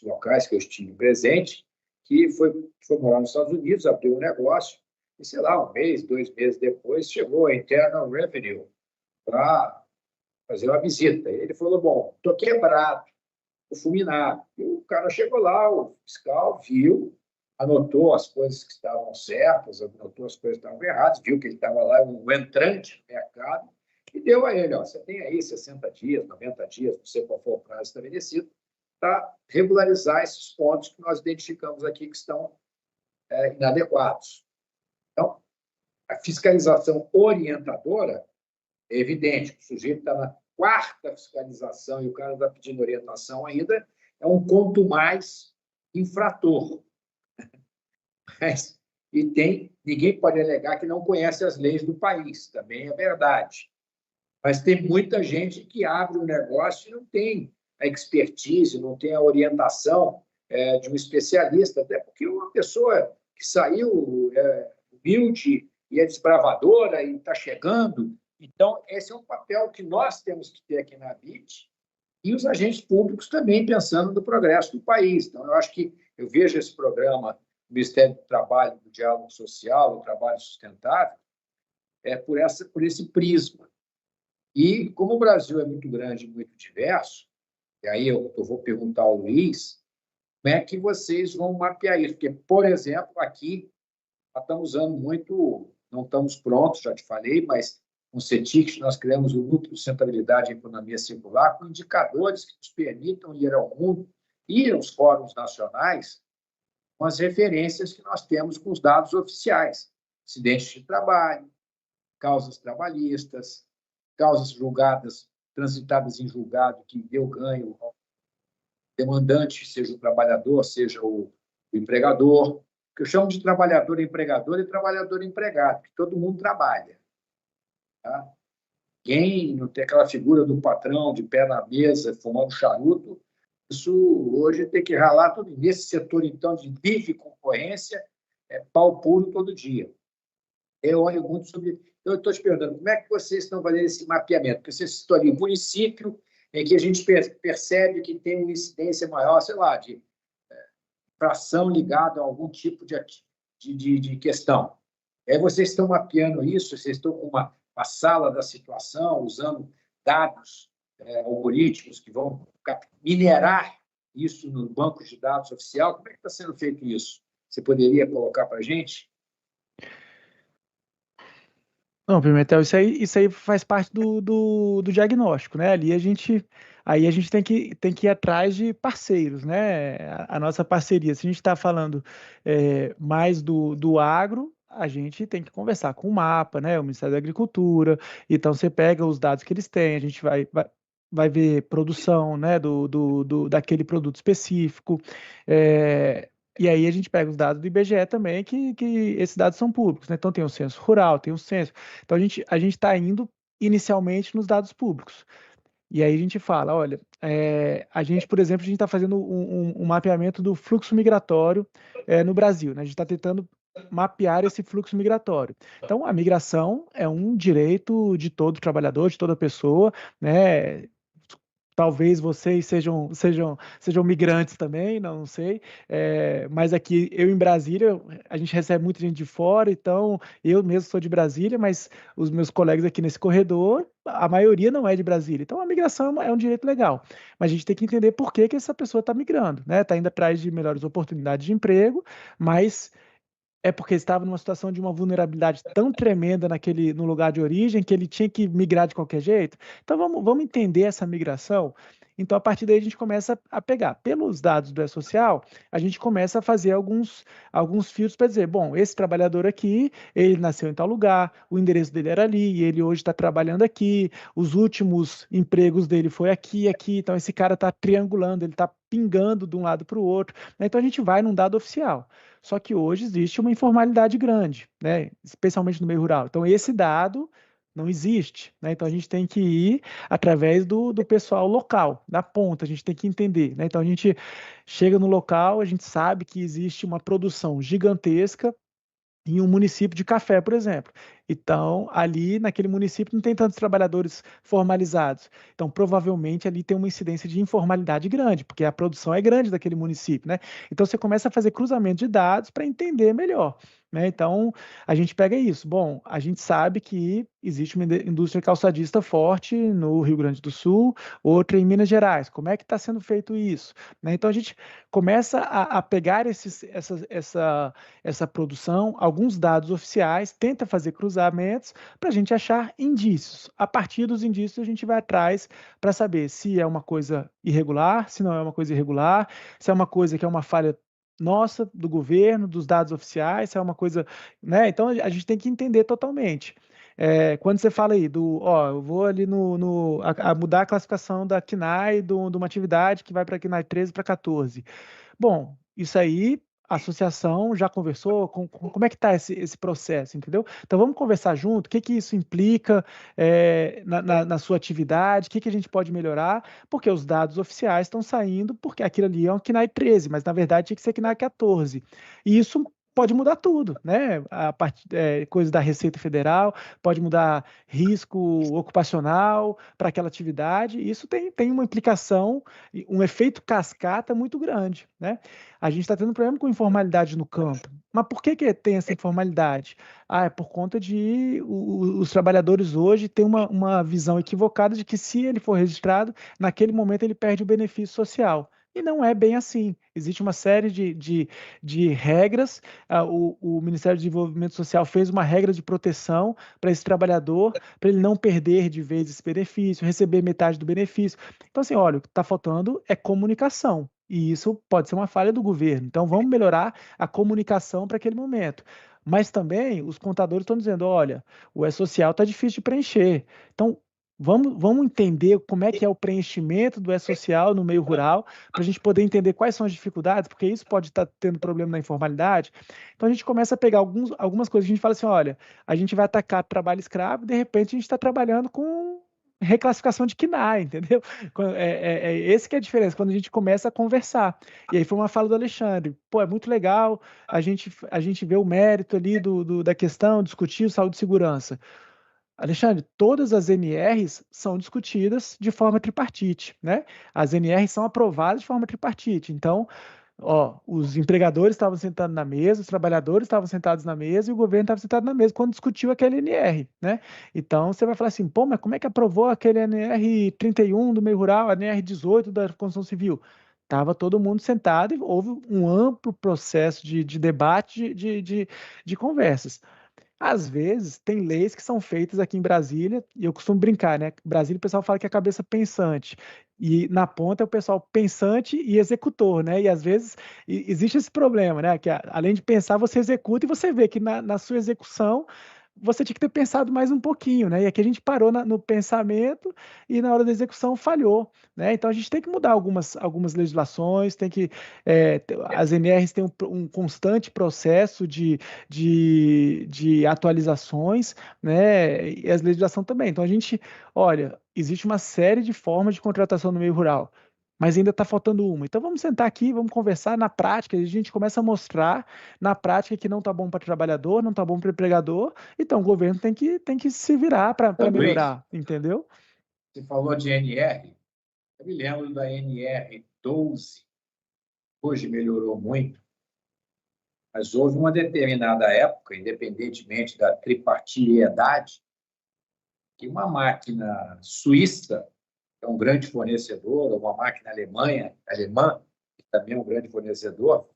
locais que eu estive presente, que foi morar nos Estados Unidos, abriu um negócio, e, sei lá, 1 mês, 2 meses depois, chegou a Internal Revenue para fazer uma visita. E ele falou, bom, estou quebrado, estou fulminado. E o cara chegou lá, o fiscal viu, anotou as coisas que estavam certas, anotou as coisas que estavam erradas, viu que ele estava lá, um entrante no mercado, e deu a ele, ó, você tem aí 60 dias, 90 dias, não sei qual for o prazo estabelecido, para regularizar esses pontos que nós identificamos aqui que estão inadequados. Então, a fiscalização orientadora é evidente, o sujeito está na 4ª fiscalização e o cara está pedindo orientação ainda, é um quanto mais infrator. Mas, ninguém pode alegar que não conhece as leis do país, também é verdade. Mas tem muita gente que abre um negócio e não tem a expertise, não tem a orientação de um especialista, até porque uma pessoa que saiu humilde e é desbravadora e está chegando. Então, esse é um papel que nós temos que ter aqui na BIT e os agentes públicos também pensando no progresso do país. Então, eu acho que eu vejo esse programa do Ministério do Trabalho, do Diálogo Social, do Trabalho Sustentável, por esse prisma. E, como o Brasil é muito grande e muito diverso, e aí eu vou perguntar ao Luiz, como é que vocês vão mapear isso? Porque, por exemplo, aqui, nós estamos usando muito, não estamos prontos, já te falei, mas com o CETIC, nós criamos o Núcleo de Sustentabilidade e Economia Circular, com indicadores que nos permitam ir ao mundo, ir aos fóruns nacionais, com as referências que nós temos com os dados oficiais. Acidentes de trabalho, causas trabalhistas, causas julgadas, transitadas em julgado, que deu ganho ao demandante, seja o trabalhador, seja o empregador, que eu chamo de trabalhador-empregador e trabalhador-empregado, que todo mundo trabalha. Tá? Quem não tem aquela figura do patrão de pé na mesa, fumando charuto, isso hoje tem que ralar tudo. Nesse setor, então, de livre concorrência, é pau puro todo dia. Eu olho muito sobre... Eu estou te perguntando, como é que vocês estão fazendo esse mapeamento? Porque você citou ali, município em que a gente percebe que tem uma incidência maior, sei lá, de fração ligada a algum tipo de questão. Aí vocês estão mapeando isso, vocês estão com uma sala da situação, usando dados algorítmicos que vão minerar isso no banco de dados oficial? Como é que está sendo feito isso? Você poderia colocar para a gente? Não, Pimentel, isso aí faz parte do diagnóstico, né? Aí a gente tem que ir atrás de parceiros, né? A nossa parceria, se a gente está falando mais do agro, a gente tem que conversar com o MAPA, né? O Ministério da Agricultura. Então você pega os dados que eles têm, a gente vai ver produção, né? Daquele produto específico. E aí a gente pega os dados do IBGE também, que esses dados são públicos, né? Então tem o censo rural, tem o censo. Então a gente está indo inicialmente nos dados públicos. E aí a gente fala, olha, por exemplo, a gente está fazendo um mapeamento do fluxo migratório no Brasil, né? A gente está tentando mapear esse fluxo migratório. Então, a migração é um direito de todo trabalhador, de toda pessoa, né? Talvez vocês sejam migrantes também, não sei. Mas aqui, eu em Brasília, a gente recebe muita gente de fora, então eu mesmo sou de Brasília, mas os meus colegas aqui nesse corredor, a maioria não é de Brasília. Então a migração é um direito legal. Mas a gente tem que entender por que essa pessoa está migrando, né? Está indo atrás de melhores oportunidades de emprego, mas é porque estava numa situação de uma vulnerabilidade tão tremenda no lugar de origem que ele tinha que migrar de qualquer jeito. Então vamos entender essa migração. Então, a partir daí, a gente começa a pegar. Pelos dados do E-Social, a gente começa a fazer alguns filtros para dizer, bom, esse trabalhador aqui, ele nasceu em tal lugar, o endereço dele era ali, e ele hoje está trabalhando aqui, os últimos empregos dele foi aqui, então esse cara está triangulando, ele está pingando de um lado para o outro. Então, a gente vai num dado oficial. Só que hoje existe uma informalidade grande, né? Especialmente no meio rural. Então, esse dado não existe, né? Então, a gente tem que ir através do pessoal local, da ponta, a gente tem que entender, né? Então, a gente chega no local, a gente sabe que existe uma produção gigantesca em um município de café, por exemplo. Então, ali naquele município não tem tantos trabalhadores formalizados. Então, provavelmente ali tem uma incidência de informalidade grande, porque a produção é grande daquele município, né? Então, você começa a fazer cruzamento de dados para entender melhor, né? Então, a gente pega isso. Bom, a gente sabe que existe uma indústria calçadista forte no Rio Grande do Sul, outra em Minas Gerais. Como é que está sendo feito isso? Né? Então, a gente começa a pegar essa produção, alguns dados oficiais, tenta fazer cruzamentos para a gente achar indícios. A partir dos indícios, a gente vai atrás para saber se é uma coisa irregular, se não é uma coisa irregular, se é uma coisa que é uma falha nossa, do governo, dos dados oficiais, se é uma coisa, né? Então a gente tem que entender totalmente. Quando você fala aí eu vou ali mudar a classificação da KNAI de uma atividade que vai para a KNAI 13 para 14. Bom, isso aí a associação já conversou como é que está esse processo, entendeu? Então vamos conversar junto, o que isso implica na sua atividade, o que a gente pode melhorar, porque os dados oficiais estão saindo, porque aquilo ali é um KNAI 13, mas na verdade tinha que ser KNAI 14. E isso pode mudar tudo, né? Coisa da Receita Federal, pode mudar risco ocupacional para aquela atividade, e isso tem uma implicação, um efeito cascata muito grande, né? A gente está tendo problema com informalidade no campo. Mas por que tem essa informalidade? É por conta de os trabalhadores hoje têm uma visão equivocada de que se ele for registrado, naquele momento ele perde o benefício social. E não é bem assim. Existe uma série de regras. O Ministério do Desenvolvimento Social fez uma regra de proteção para esse trabalhador, para ele não perder de vez esse benefício, receber metade do benefício. Então, assim, olha, o que está faltando é comunicação. E isso pode ser uma falha do governo. Então, vamos melhorar a comunicação para aquele momento. Mas também os contadores estão dizendo, olha, o E-Social está difícil de preencher. Então, vamos entender como é que é o preenchimento do E-Social no meio rural, para a gente poder entender quais são as dificuldades, porque isso pode estar tendo problema na informalidade. Então, a gente começa a pegar algumas coisas, a gente fala assim, olha, a gente vai atacar trabalho escravo, de repente a gente está trabalhando com reclassificação de KNAI, entendeu? Esse que é a diferença, quando a gente começa a conversar. E aí foi uma fala do Alexandre, é muito legal a gente ver o mérito ali da questão, discutir saúde e segurança. Alexandre, todas as NRs são discutidas de forma tripartite, né? As NRs são aprovadas de forma tripartite. Então, os empregadores estavam sentados na mesa, os trabalhadores estavam sentados na mesa e o governo estava sentado na mesa quando discutiu aquele NR, né? Então, você vai falar assim, mas como é que aprovou aquele NR 31 do meio rural, NR 18 da construção civil? estava todo mundo sentado e houve um amplo processo de debate, de conversas. Às vezes, tem leis que são feitas aqui em Brasília, e eu costumo brincar, né? Brasília, o pessoal fala que é a cabeça pensante, e na ponta é o pessoal pensante e executor, né? E às vezes existe esse problema, né? Que além de pensar, você executa e você vê que na sua execução você tinha que ter pensado mais um pouquinho, né? E aqui a gente parou no pensamento e na hora da execução falhou, né? Então a gente tem que mudar algumas legislações, tem que as NRs têm um constante processo de atualizações, né? E as legislações também. Então a gente, olha, existe uma série de formas de contratação no meio rural, mas ainda está faltando uma. Então vamos sentar aqui, vamos conversar na prática, a gente começa a mostrar na prática que não está bom para o trabalhador, não está bom para o empregador, então o governo tem que se virar para melhorar, entendeu? Você falou de NR, eu me lembro da NR 12, hoje melhorou muito, mas houve uma determinada época, independentemente da tripartidade, que uma máquina suíça, que é um grande fornecedor, ou uma máquina alemã, que também é um grande fornecedor,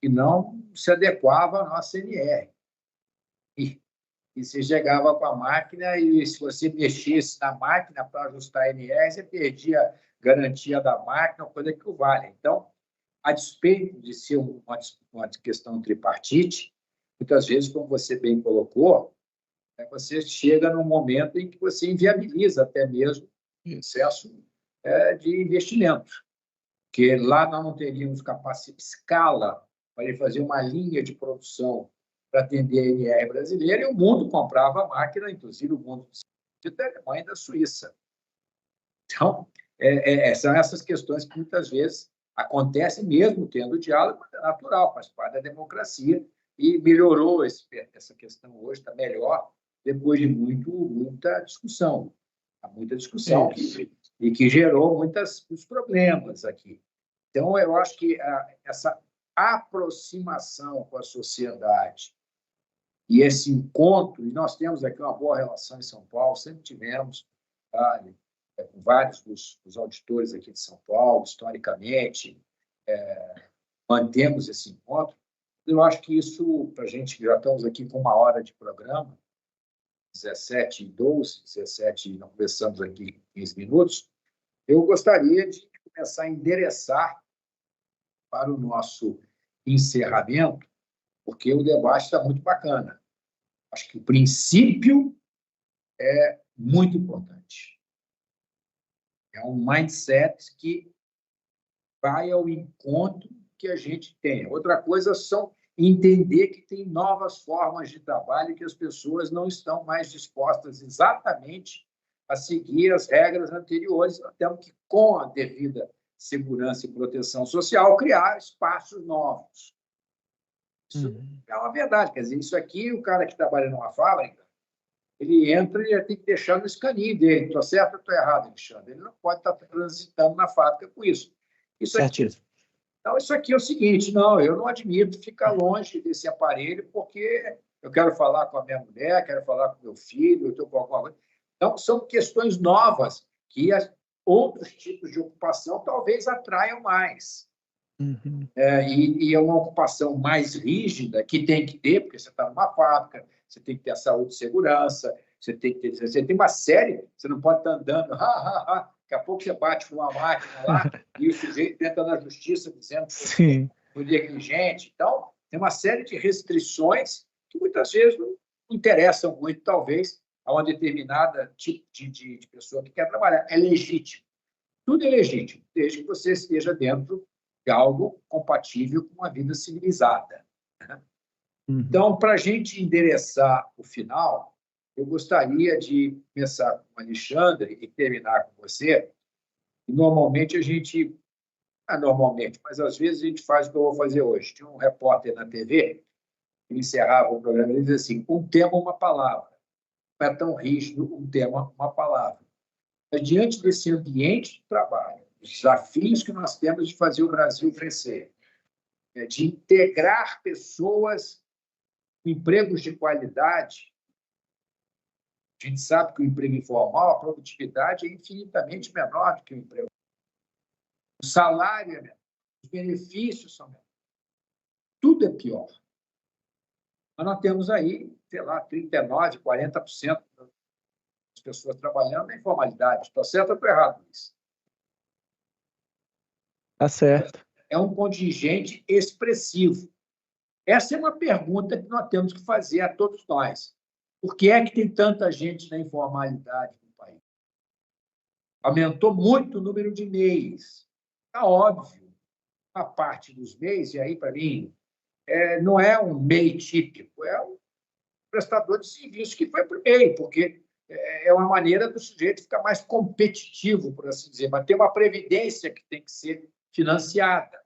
que não se adequava à nossa NR. E você chegava com a máquina e, se você mexesse na máquina para ajustar a NR, você perdia garantia da máquina, coisa que o vale. Então, a despeito de ser uma questão tripartite, muitas vezes, como você bem colocou, você chega num momento em que você inviabiliza até mesmo o processo de investimento, porque lá nós não teríamos escala para fazer uma linha de produção para atender a NR brasileira, e o mundo comprava a máquina, inclusive o mundo da Alemanha e da Suíça. Então, são essas questões que muitas vezes acontecem mesmo tendo diálogo, é natural, faz parte da democracia, e melhorou essa questão hoje, está melhor, depois de muita discussão. Há muita discussão que gerou muitos problemas aqui. Então, eu acho que essa aproximação com a sociedade e esse encontro, e nós temos aqui uma boa relação em São Paulo, sempre tivemos, tá? Com vários dos auditores aqui de São Paulo, historicamente, mantemos esse encontro. Eu acho que isso, para a gente, já estamos aqui com 1 hora de programa, 17h12, 17, não começamos aqui 15 minutos, eu gostaria de começar a endereçar para o nosso encerramento, porque o debate está muito bacana. Acho que o princípio é muito importante. É um mindset que vai ao encontro que a gente tem. Outra coisa são entender que tem novas formas de trabalho e que as pessoas não estão mais dispostas exatamente a seguir as regras anteriores, nós temos que, com a devida segurança e proteção social, criar espaços novos. Isso é uma verdade. Quer dizer, isso aqui, o cara que trabalha numa fábrica, ele entra e tem que deixar no escaninho dele. Estou certo ou estou errado, Alexandre? Ele não pode estar transitando na fábrica com isso. Então, isso aqui é o seguinte, não, eu não admito ficar longe desse aparelho porque eu quero falar com a minha mulher, quero falar com meu filho, eu estou com alguma coisa. Então, são questões novas que outros tipos de ocupação talvez atraiam mais. E é uma ocupação mais rígida, que tem que ter, porque você está numa fábrica, você tem que ter a saúde e segurança, você tem uma série, você não pode estar andando, daqui a pouco você bate com uma máquina lá e o sujeito entra na justiça dizendo que foi negligente. Então, tem uma série de restrições que muitas vezes não interessam muito, talvez, a uma determinada tipo de pessoa que quer trabalhar. É legítimo. Tudo é legítimo, desde que você esteja dentro de algo compatível com uma vida civilizada. Então, para a gente endereçar o final, eu gostaria de começar com o Alexandre e terminar com você. E normalmente a gente... normalmente, mas às vezes a gente faz o que eu vou fazer hoje. Tinha um repórter na TV, que encerrava o programa, ele dizia assim, um tema, uma palavra. Não é tão rígido um tema, uma palavra. Mas, diante desse ambiente de trabalho, os desafios que nós temos de fazer o Brasil crescer, de integrar pessoas com empregos de qualidade, a gente sabe que o emprego informal, a produtividade é infinitamente menor do que o emprego. O salário é menor. os benefícios são menores. Tudo é pior. Mas nós temos aí, sei lá, 39%, 40% das pessoas trabalhando na informalidade. Está certo ou estou errado, Luiz? Está certo. É um contingente expressivo. Essa é uma pergunta que nós temos que fazer a todos nós. Por que é que tem tanta gente na informalidade no país? Aumentou muito o número de MEIs. Está óbvio. A parte dos MEIs, e aí, para mim, não é um MEI típico, é um prestador de serviço que foi para o MEI, porque é uma maneira do sujeito ficar mais competitivo, por assim dizer, mas tem uma previdência que tem que ser financiada.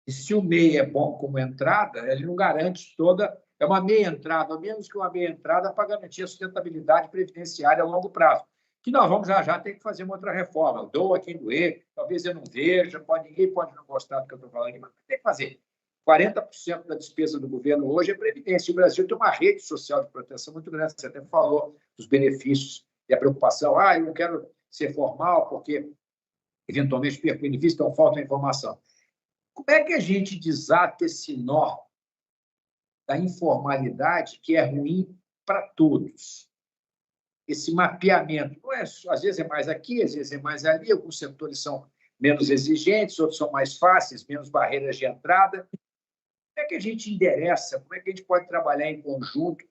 E se o MEI é bom como entrada, ele não garante toda... É uma meia entrada, ou menos que uma meia entrada, para garantir a sustentabilidade previdenciária a longo prazo. Que nós vamos já ter que fazer uma outra reforma. Doa quem doer, talvez eu não veja, ninguém pode não gostar do que eu estou falando aqui, mas tem que fazer. 40% da despesa do governo hoje é previdência. O Brasil tem uma rede social de proteção muito grande. Você até falou dos benefícios e a preocupação. Eu não quero ser formal porque, eventualmente, perco benefício, então falta informação. Como é que a gente desata esse nó da informalidade que é ruim para todos? Esse mapeamento, não é, às vezes é mais aqui, às vezes é mais ali, alguns setores são menos exigentes, outros são mais fáceis, menos barreiras de entrada. Como é que a gente endereça? Como é que a gente pode trabalhar em conjunto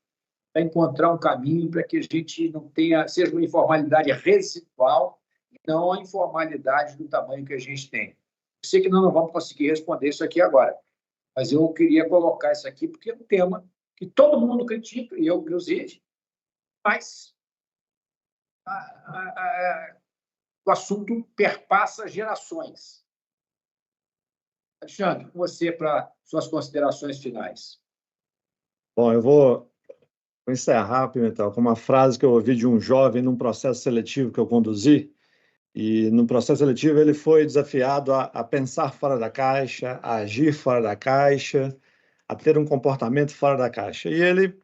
para encontrar um caminho para que a gente não tenha, seja uma informalidade residual e não a informalidade do tamanho que a gente tem? Eu sei que nós não vamos conseguir responder isso aqui agora, mas eu queria colocar isso aqui porque é um tema que todo mundo critica, e eu, inclusive, mas o assunto perpassa gerações. Alexandre, com você para suas considerações finais. Bom, eu vou encerrar, Pimentel, com uma frase que eu ouvi de um jovem num processo seletivo que eu conduzi. E no processo seletivo ele foi desafiado a pensar fora da caixa, a agir fora da caixa, a ter um comportamento fora da caixa. E ele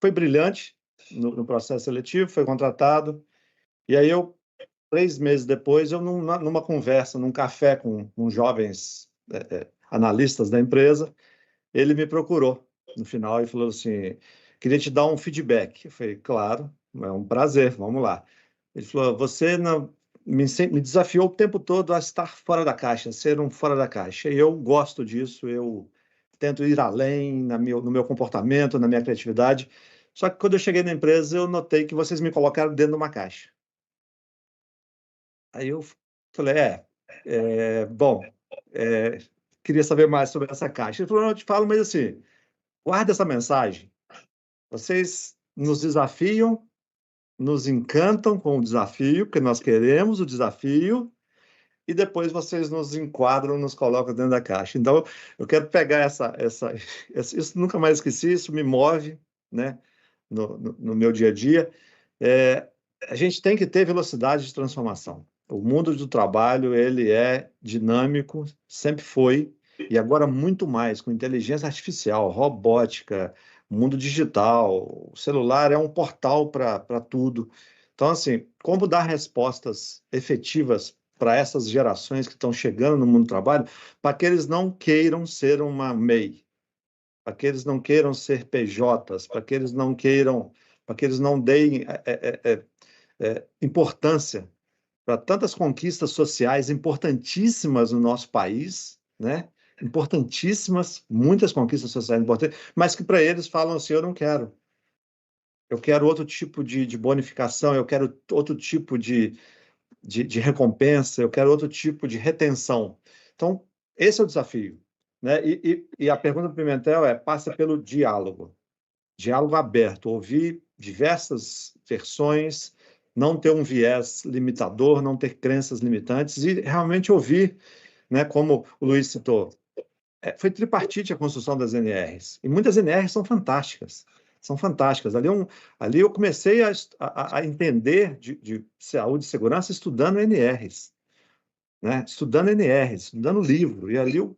foi brilhante no processo seletivo, foi contratado. E aí 3 meses depois, numa conversa, num café com jovens analistas da empresa, ele me procurou no final e falou assim, queria te dar um feedback. Eu falei, claro, é um prazer, vamos lá. Ele falou, você me desafiou o tempo todo a estar fora da caixa, ser um fora da caixa. E eu gosto disso, eu tento ir além no meu comportamento, na minha criatividade. Só que quando eu cheguei na empresa, eu notei que vocês me colocaram dentro de uma caixa. Aí eu falei, bom, queria saber mais sobre essa caixa. Ele falou, não, eu te falo, mas assim, guarda essa mensagem. Vocês nos desafiam, nos encantam com o desafio, porque nós queremos o desafio, e depois vocês nos enquadram, nos colocam dentro da caixa. Então, eu quero pegar isso, nunca mais esqueci, isso me move, né, no meu dia a dia. A gente tem que ter velocidade de transformação. O mundo do trabalho, ele é dinâmico, sempre foi, e agora muito mais, com inteligência artificial, robótica, mundo digital, o celular é um portal para tudo. Então, assim, como dar respostas efetivas para essas gerações que estão chegando no mundo do trabalho, para que eles não queiram ser uma MEI, para que eles não queiram ser PJs, para que eles não deem importância para tantas conquistas sociais importantíssimas no nosso país, né? Importantíssimas, muitas conquistas sociais importantes, mas que para eles falam assim, eu não quero. Eu quero outro tipo de bonificação, eu quero outro tipo de recompensa, eu quero outro tipo de retenção. Então, esse é o desafio, né? E a pergunta do Pimentel passa pelo diálogo. Diálogo aberto, ouvir diversas versões, não ter um viés limitador, não ter crenças limitantes e realmente ouvir, né, como o Luiz citou. Foi tripartite a construção das NRs, e muitas NRs são fantásticas. São fantásticas. Ali eu comecei a entender de saúde e segurança estudando NRs, né? Estudando NRs, estudando livro, e ali eu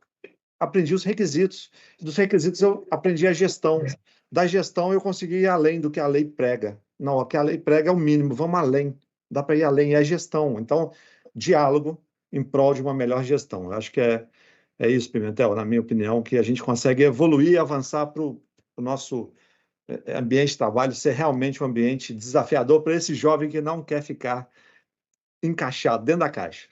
aprendi os requisitos. Dos requisitos eu aprendi a gestão. Da gestão eu consegui ir além do que a lei prega. Não, o que a lei prega é o mínimo, vamos além. Dá para ir além, é a gestão. Então, diálogo em prol de uma melhor gestão. Eu acho que É isso, Pimentel, na minha opinião, que a gente consegue evoluir e avançar para o nosso ambiente de trabalho ser realmente um ambiente desafiador para esse jovem que não quer ficar encaixado dentro da caixa,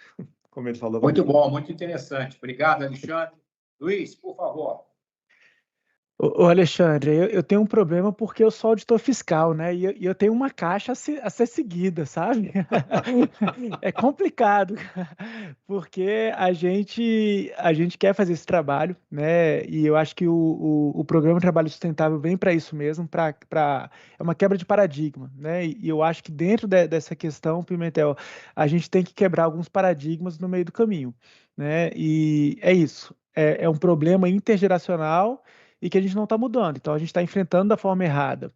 como ele falou. Muito bom, muito interessante. Obrigado, Alexandre. Luiz, por favor. Ô Alexandre, eu tenho um problema porque eu sou auditor fiscal, né? E eu tenho uma caixa a ser seguida, sabe? É complicado, porque a gente quer fazer esse trabalho, né? E eu acho que o Programa Trabalho Sustentável vem para isso mesmo, é uma quebra de paradigma, né? E eu acho que dentro dessa questão, Pimentel, a gente tem que quebrar alguns paradigmas no meio do caminho, né? E é isso, é um problema intergeracional e que a gente não está mudando. Então, a gente está enfrentando da forma errada.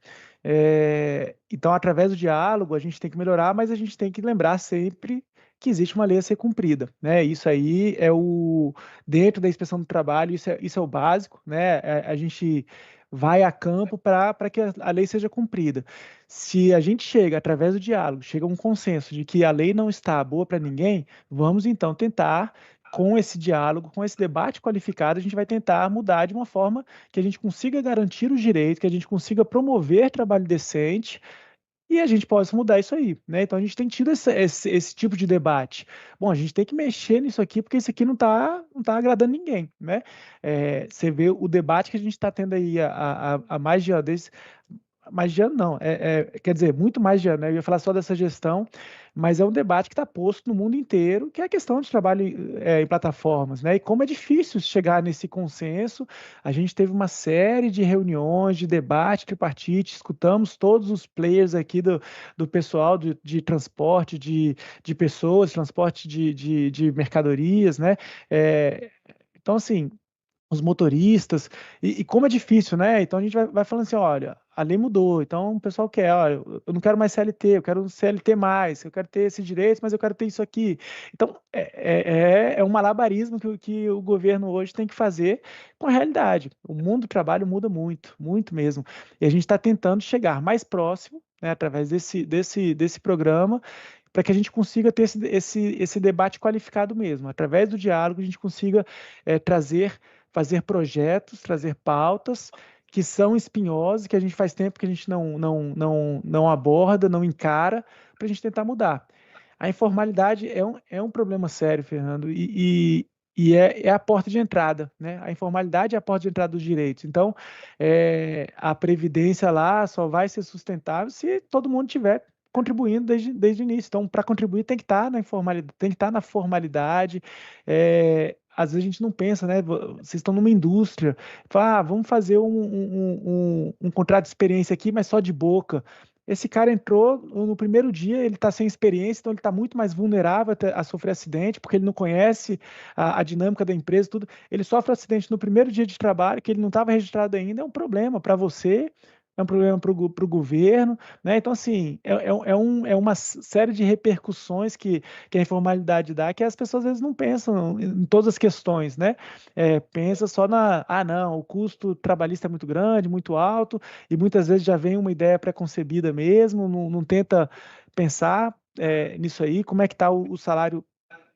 Então, através do diálogo, a gente tem que melhorar, mas a gente tem que lembrar sempre que existe uma lei a ser cumprida, né? Isso aí dentro da inspeção do trabalho, isso é o básico, né? A gente vai a campo para que a lei seja cumprida. Se a gente chega, através do diálogo, chega a um consenso de que a lei não está boa para ninguém, vamos então tentar com esse diálogo, com esse debate qualificado, a gente vai tentar mudar de uma forma que a gente consiga garantir os direitos, que a gente consiga promover trabalho decente e a gente possa mudar isso aí, né? Então a gente tem tido esse tipo de debate. Bom, a gente tem que mexer nisso aqui, porque isso aqui não tá agradando ninguém, né? Você vê o debate que a gente está tendo aí há mais de mais de ano não, quer dizer, muito mais de ano, né? Eu ia falar só dessa gestão, mas é um debate que está posto no mundo inteiro, que é a questão de trabalho em plataformas, né? E como é difícil chegar nesse consenso. A gente teve uma série de reuniões, de debate tripartite, escutamos todos os players aqui do pessoal de transporte de pessoas, transporte de mercadorias, né? Então, assim, os motoristas, e como é difícil, né? Então a gente vai falando assim, olha, a lei mudou, então o pessoal quer, olha, eu não quero mais CLT, eu quero CLT mais, eu quero ter esses direitos, mas eu quero ter isso aqui. Então é um malabarismo que o governo hoje tem que fazer com a realidade. O mundo do trabalho muda muito, muito mesmo. E a gente está tentando chegar mais próximo, né, através desse programa, para que a gente consiga ter esse debate qualificado mesmo. Através do diálogo, a gente consiga fazer projetos, trazer pautas que são espinhosas, que a gente faz tempo que a gente não aborda, não encara, para a gente tentar mudar. A informalidade é um problema sério, Fernando, e é a porta de entrada, né? A informalidade é a porta de entrada dos direitos. Então, a previdência lá só vai ser sustentável se todo mundo tiver contribuindo desde o início. Então, para contribuir tem que estar na informalidade, tem que estar na formalidade. Às vezes a gente não pensa, né? Vocês estão numa indústria, fala, vamos fazer um contrato de experiência aqui, mas só de boca. Esse cara entrou no primeiro dia, ele está sem experiência, então ele está muito mais vulnerável a sofrer acidente, porque ele não conhece a dinâmica da empresa, tudo. Ele sofre acidente no primeiro dia de trabalho, que ele não estava registrado ainda, é um problema para você, é um problema para o governo, né? Então, assim, é uma série de repercussões que a informalidade dá, que as pessoas às vezes não pensam em todas as questões, né? Pensa só não, o custo trabalhista é muito grande, muito alto, e muitas vezes já vem uma ideia pré-concebida mesmo, não tenta pensar nisso aí, como é que está o salário.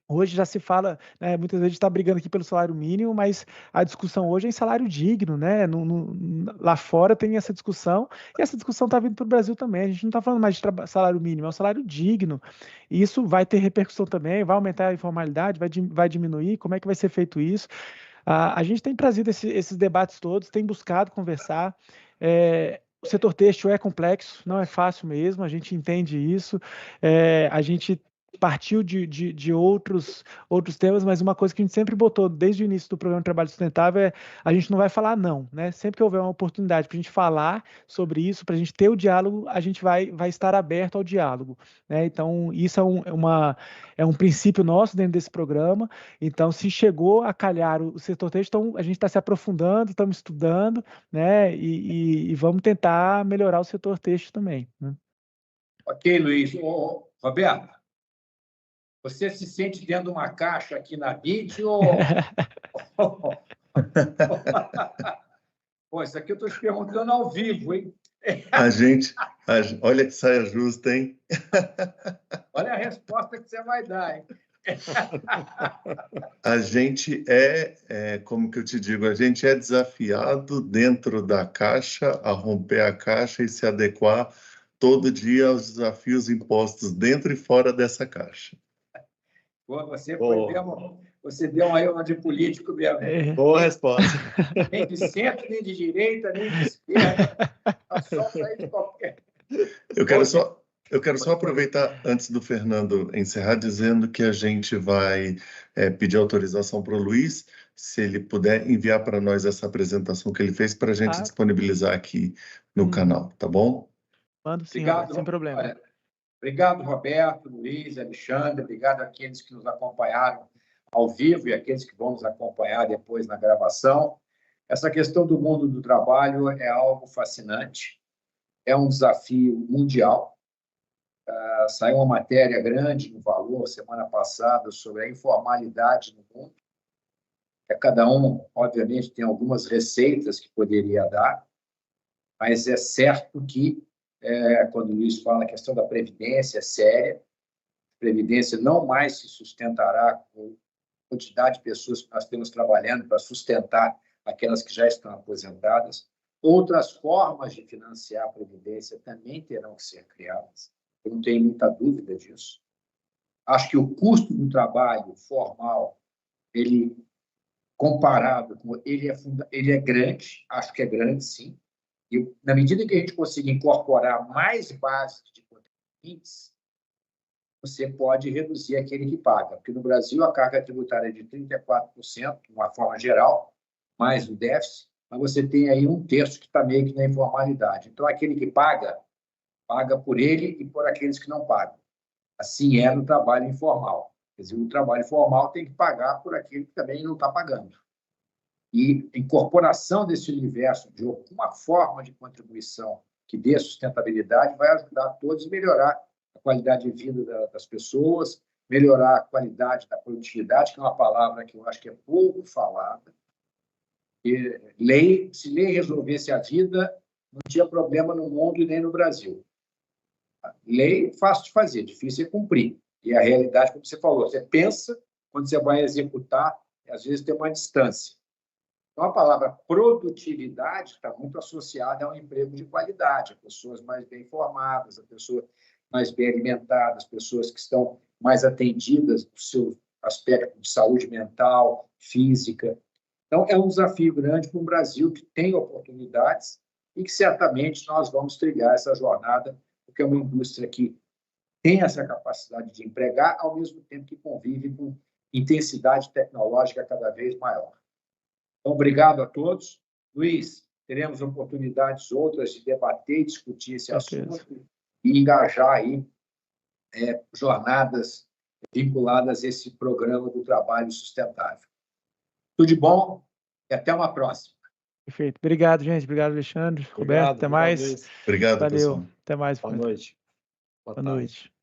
Hoje já se fala, né, muitas vezes a gente está brigando aqui pelo salário mínimo, mas a discussão hoje é em salário digno, né? Lá fora tem essa discussão, e essa discussão está vindo para o Brasil também. A gente não está falando mais de salário mínimo, é um salário digno. E isso vai ter repercussão também, vai aumentar a informalidade, vai diminuir. Como é que vai ser feito isso? A gente tem trazido esses debates todos, tem buscado conversar. O setor têxtil é complexo, não é fácil mesmo, a gente entende isso. A gente partiu de outros temas, mas uma coisa que a gente sempre botou desde o início do programa de Trabalho Sustentável é a gente não vai falar não, né? Sempre que houver uma oportunidade para a gente falar sobre isso, para a gente ter o diálogo, a gente vai estar aberto ao diálogo, né? Então, isso é um princípio nosso dentro desse programa. Então, se chegou a calhar o setor têxtil, então a gente está se aprofundando, estamos estudando, né? E vamos tentar melhorar o setor têxtil também, né? Ok, Luiz. Roberto, você se sente dentro de uma caixa aqui na BIT ou... Pô, isso aqui eu estou te perguntando ao vivo, hein? Olha que saia justa, hein? Olha a resposta que você vai dar, hein? A gente como que eu te digo, a gente é desafiado dentro da caixa a romper a caixa e se adequar todo dia aos desafios impostos dentro e fora dessa caixa. Pô, você deu aí uma de político mesmo. Boa resposta. Nem de centro, nem de direita, nem de esquerda. Só sair de qualquer... Eu quero só aproveitar, antes do Fernando encerrar, dizendo que a gente vai pedir autorização para o Luiz, se ele puder enviar para nós essa apresentação que ele fez para a gente disponibilizar aqui no canal, tá bom? Mando sim, Obrigado, sem problema. Olha, obrigado, Roberto, Luiz, Alexandre, obrigado àqueles que nos acompanharam ao vivo e àqueles que vão nos acompanhar depois na gravação. Essa questão do mundo do trabalho é algo fascinante, é um desafio mundial. Saiu uma matéria grande no Valor, semana passada, sobre a informalidade no mundo. Cada um, obviamente, tem algumas receitas que poderia dar, mas é certo que, quando o Luiz fala a questão da previdência é séria, a previdência não mais se sustentará com a quantidade de pessoas que nós temos trabalhando para sustentar aquelas que já estão aposentadas. Outras formas de financiar a previdência também terão que ser criadas. Eu não tenho muita dúvida disso. Acho que o custo do trabalho formal, ele comparado com ele é grande, acho que é grande, sim. E na medida que a gente consiga incorporar mais bases de contribuintes, você pode reduzir aquele que paga. Porque no Brasil a carga tributária é de 34%, de uma forma geral, mais o déficit, mas você tem aí 1/3 que está meio que na informalidade. Então, aquele que paga por ele e por aqueles que não pagam. Assim é no trabalho informal. Quer dizer, o trabalho formal tem que pagar por aquele que também não está pagando. E a incorporação desse universo de alguma forma de contribuição que dê sustentabilidade vai ajudar todos a melhorar a qualidade de vida das pessoas, melhorar a qualidade da produtividade, que é uma palavra que eu acho que é pouco falada. E se lei resolvesse a vida, não tinha problema no mundo e nem no Brasil. Lei é fácil de fazer, difícil é cumprir. E a realidade, como você falou, você pensa, quando você vai executar, às vezes tem uma distância. Então, a palavra produtividade está muito associada a um emprego de qualidade, a pessoas mais bem formadas, a pessoas mais bem alimentadas, pessoas que estão mais atendidas no seu aspecto de saúde mental, física. Então, é um desafio grande para um Brasil que tem oportunidades e que certamente nós vamos trilhar essa jornada, porque é uma indústria que tem essa capacidade de empregar, ao mesmo tempo que convive com intensidade tecnológica cada vez maior. Então, obrigado a todos. Luiz, teremos oportunidades outras de debater e discutir esse assunto e engajar aí jornadas vinculadas a esse programa do trabalho sustentável. Tudo de bom e até uma próxima. Perfeito. Obrigado, gente. Obrigado, Alexandre. Roberto, até mais. Obrigado, valeu. pessoal. Até mais. Boa noite. Boa noite.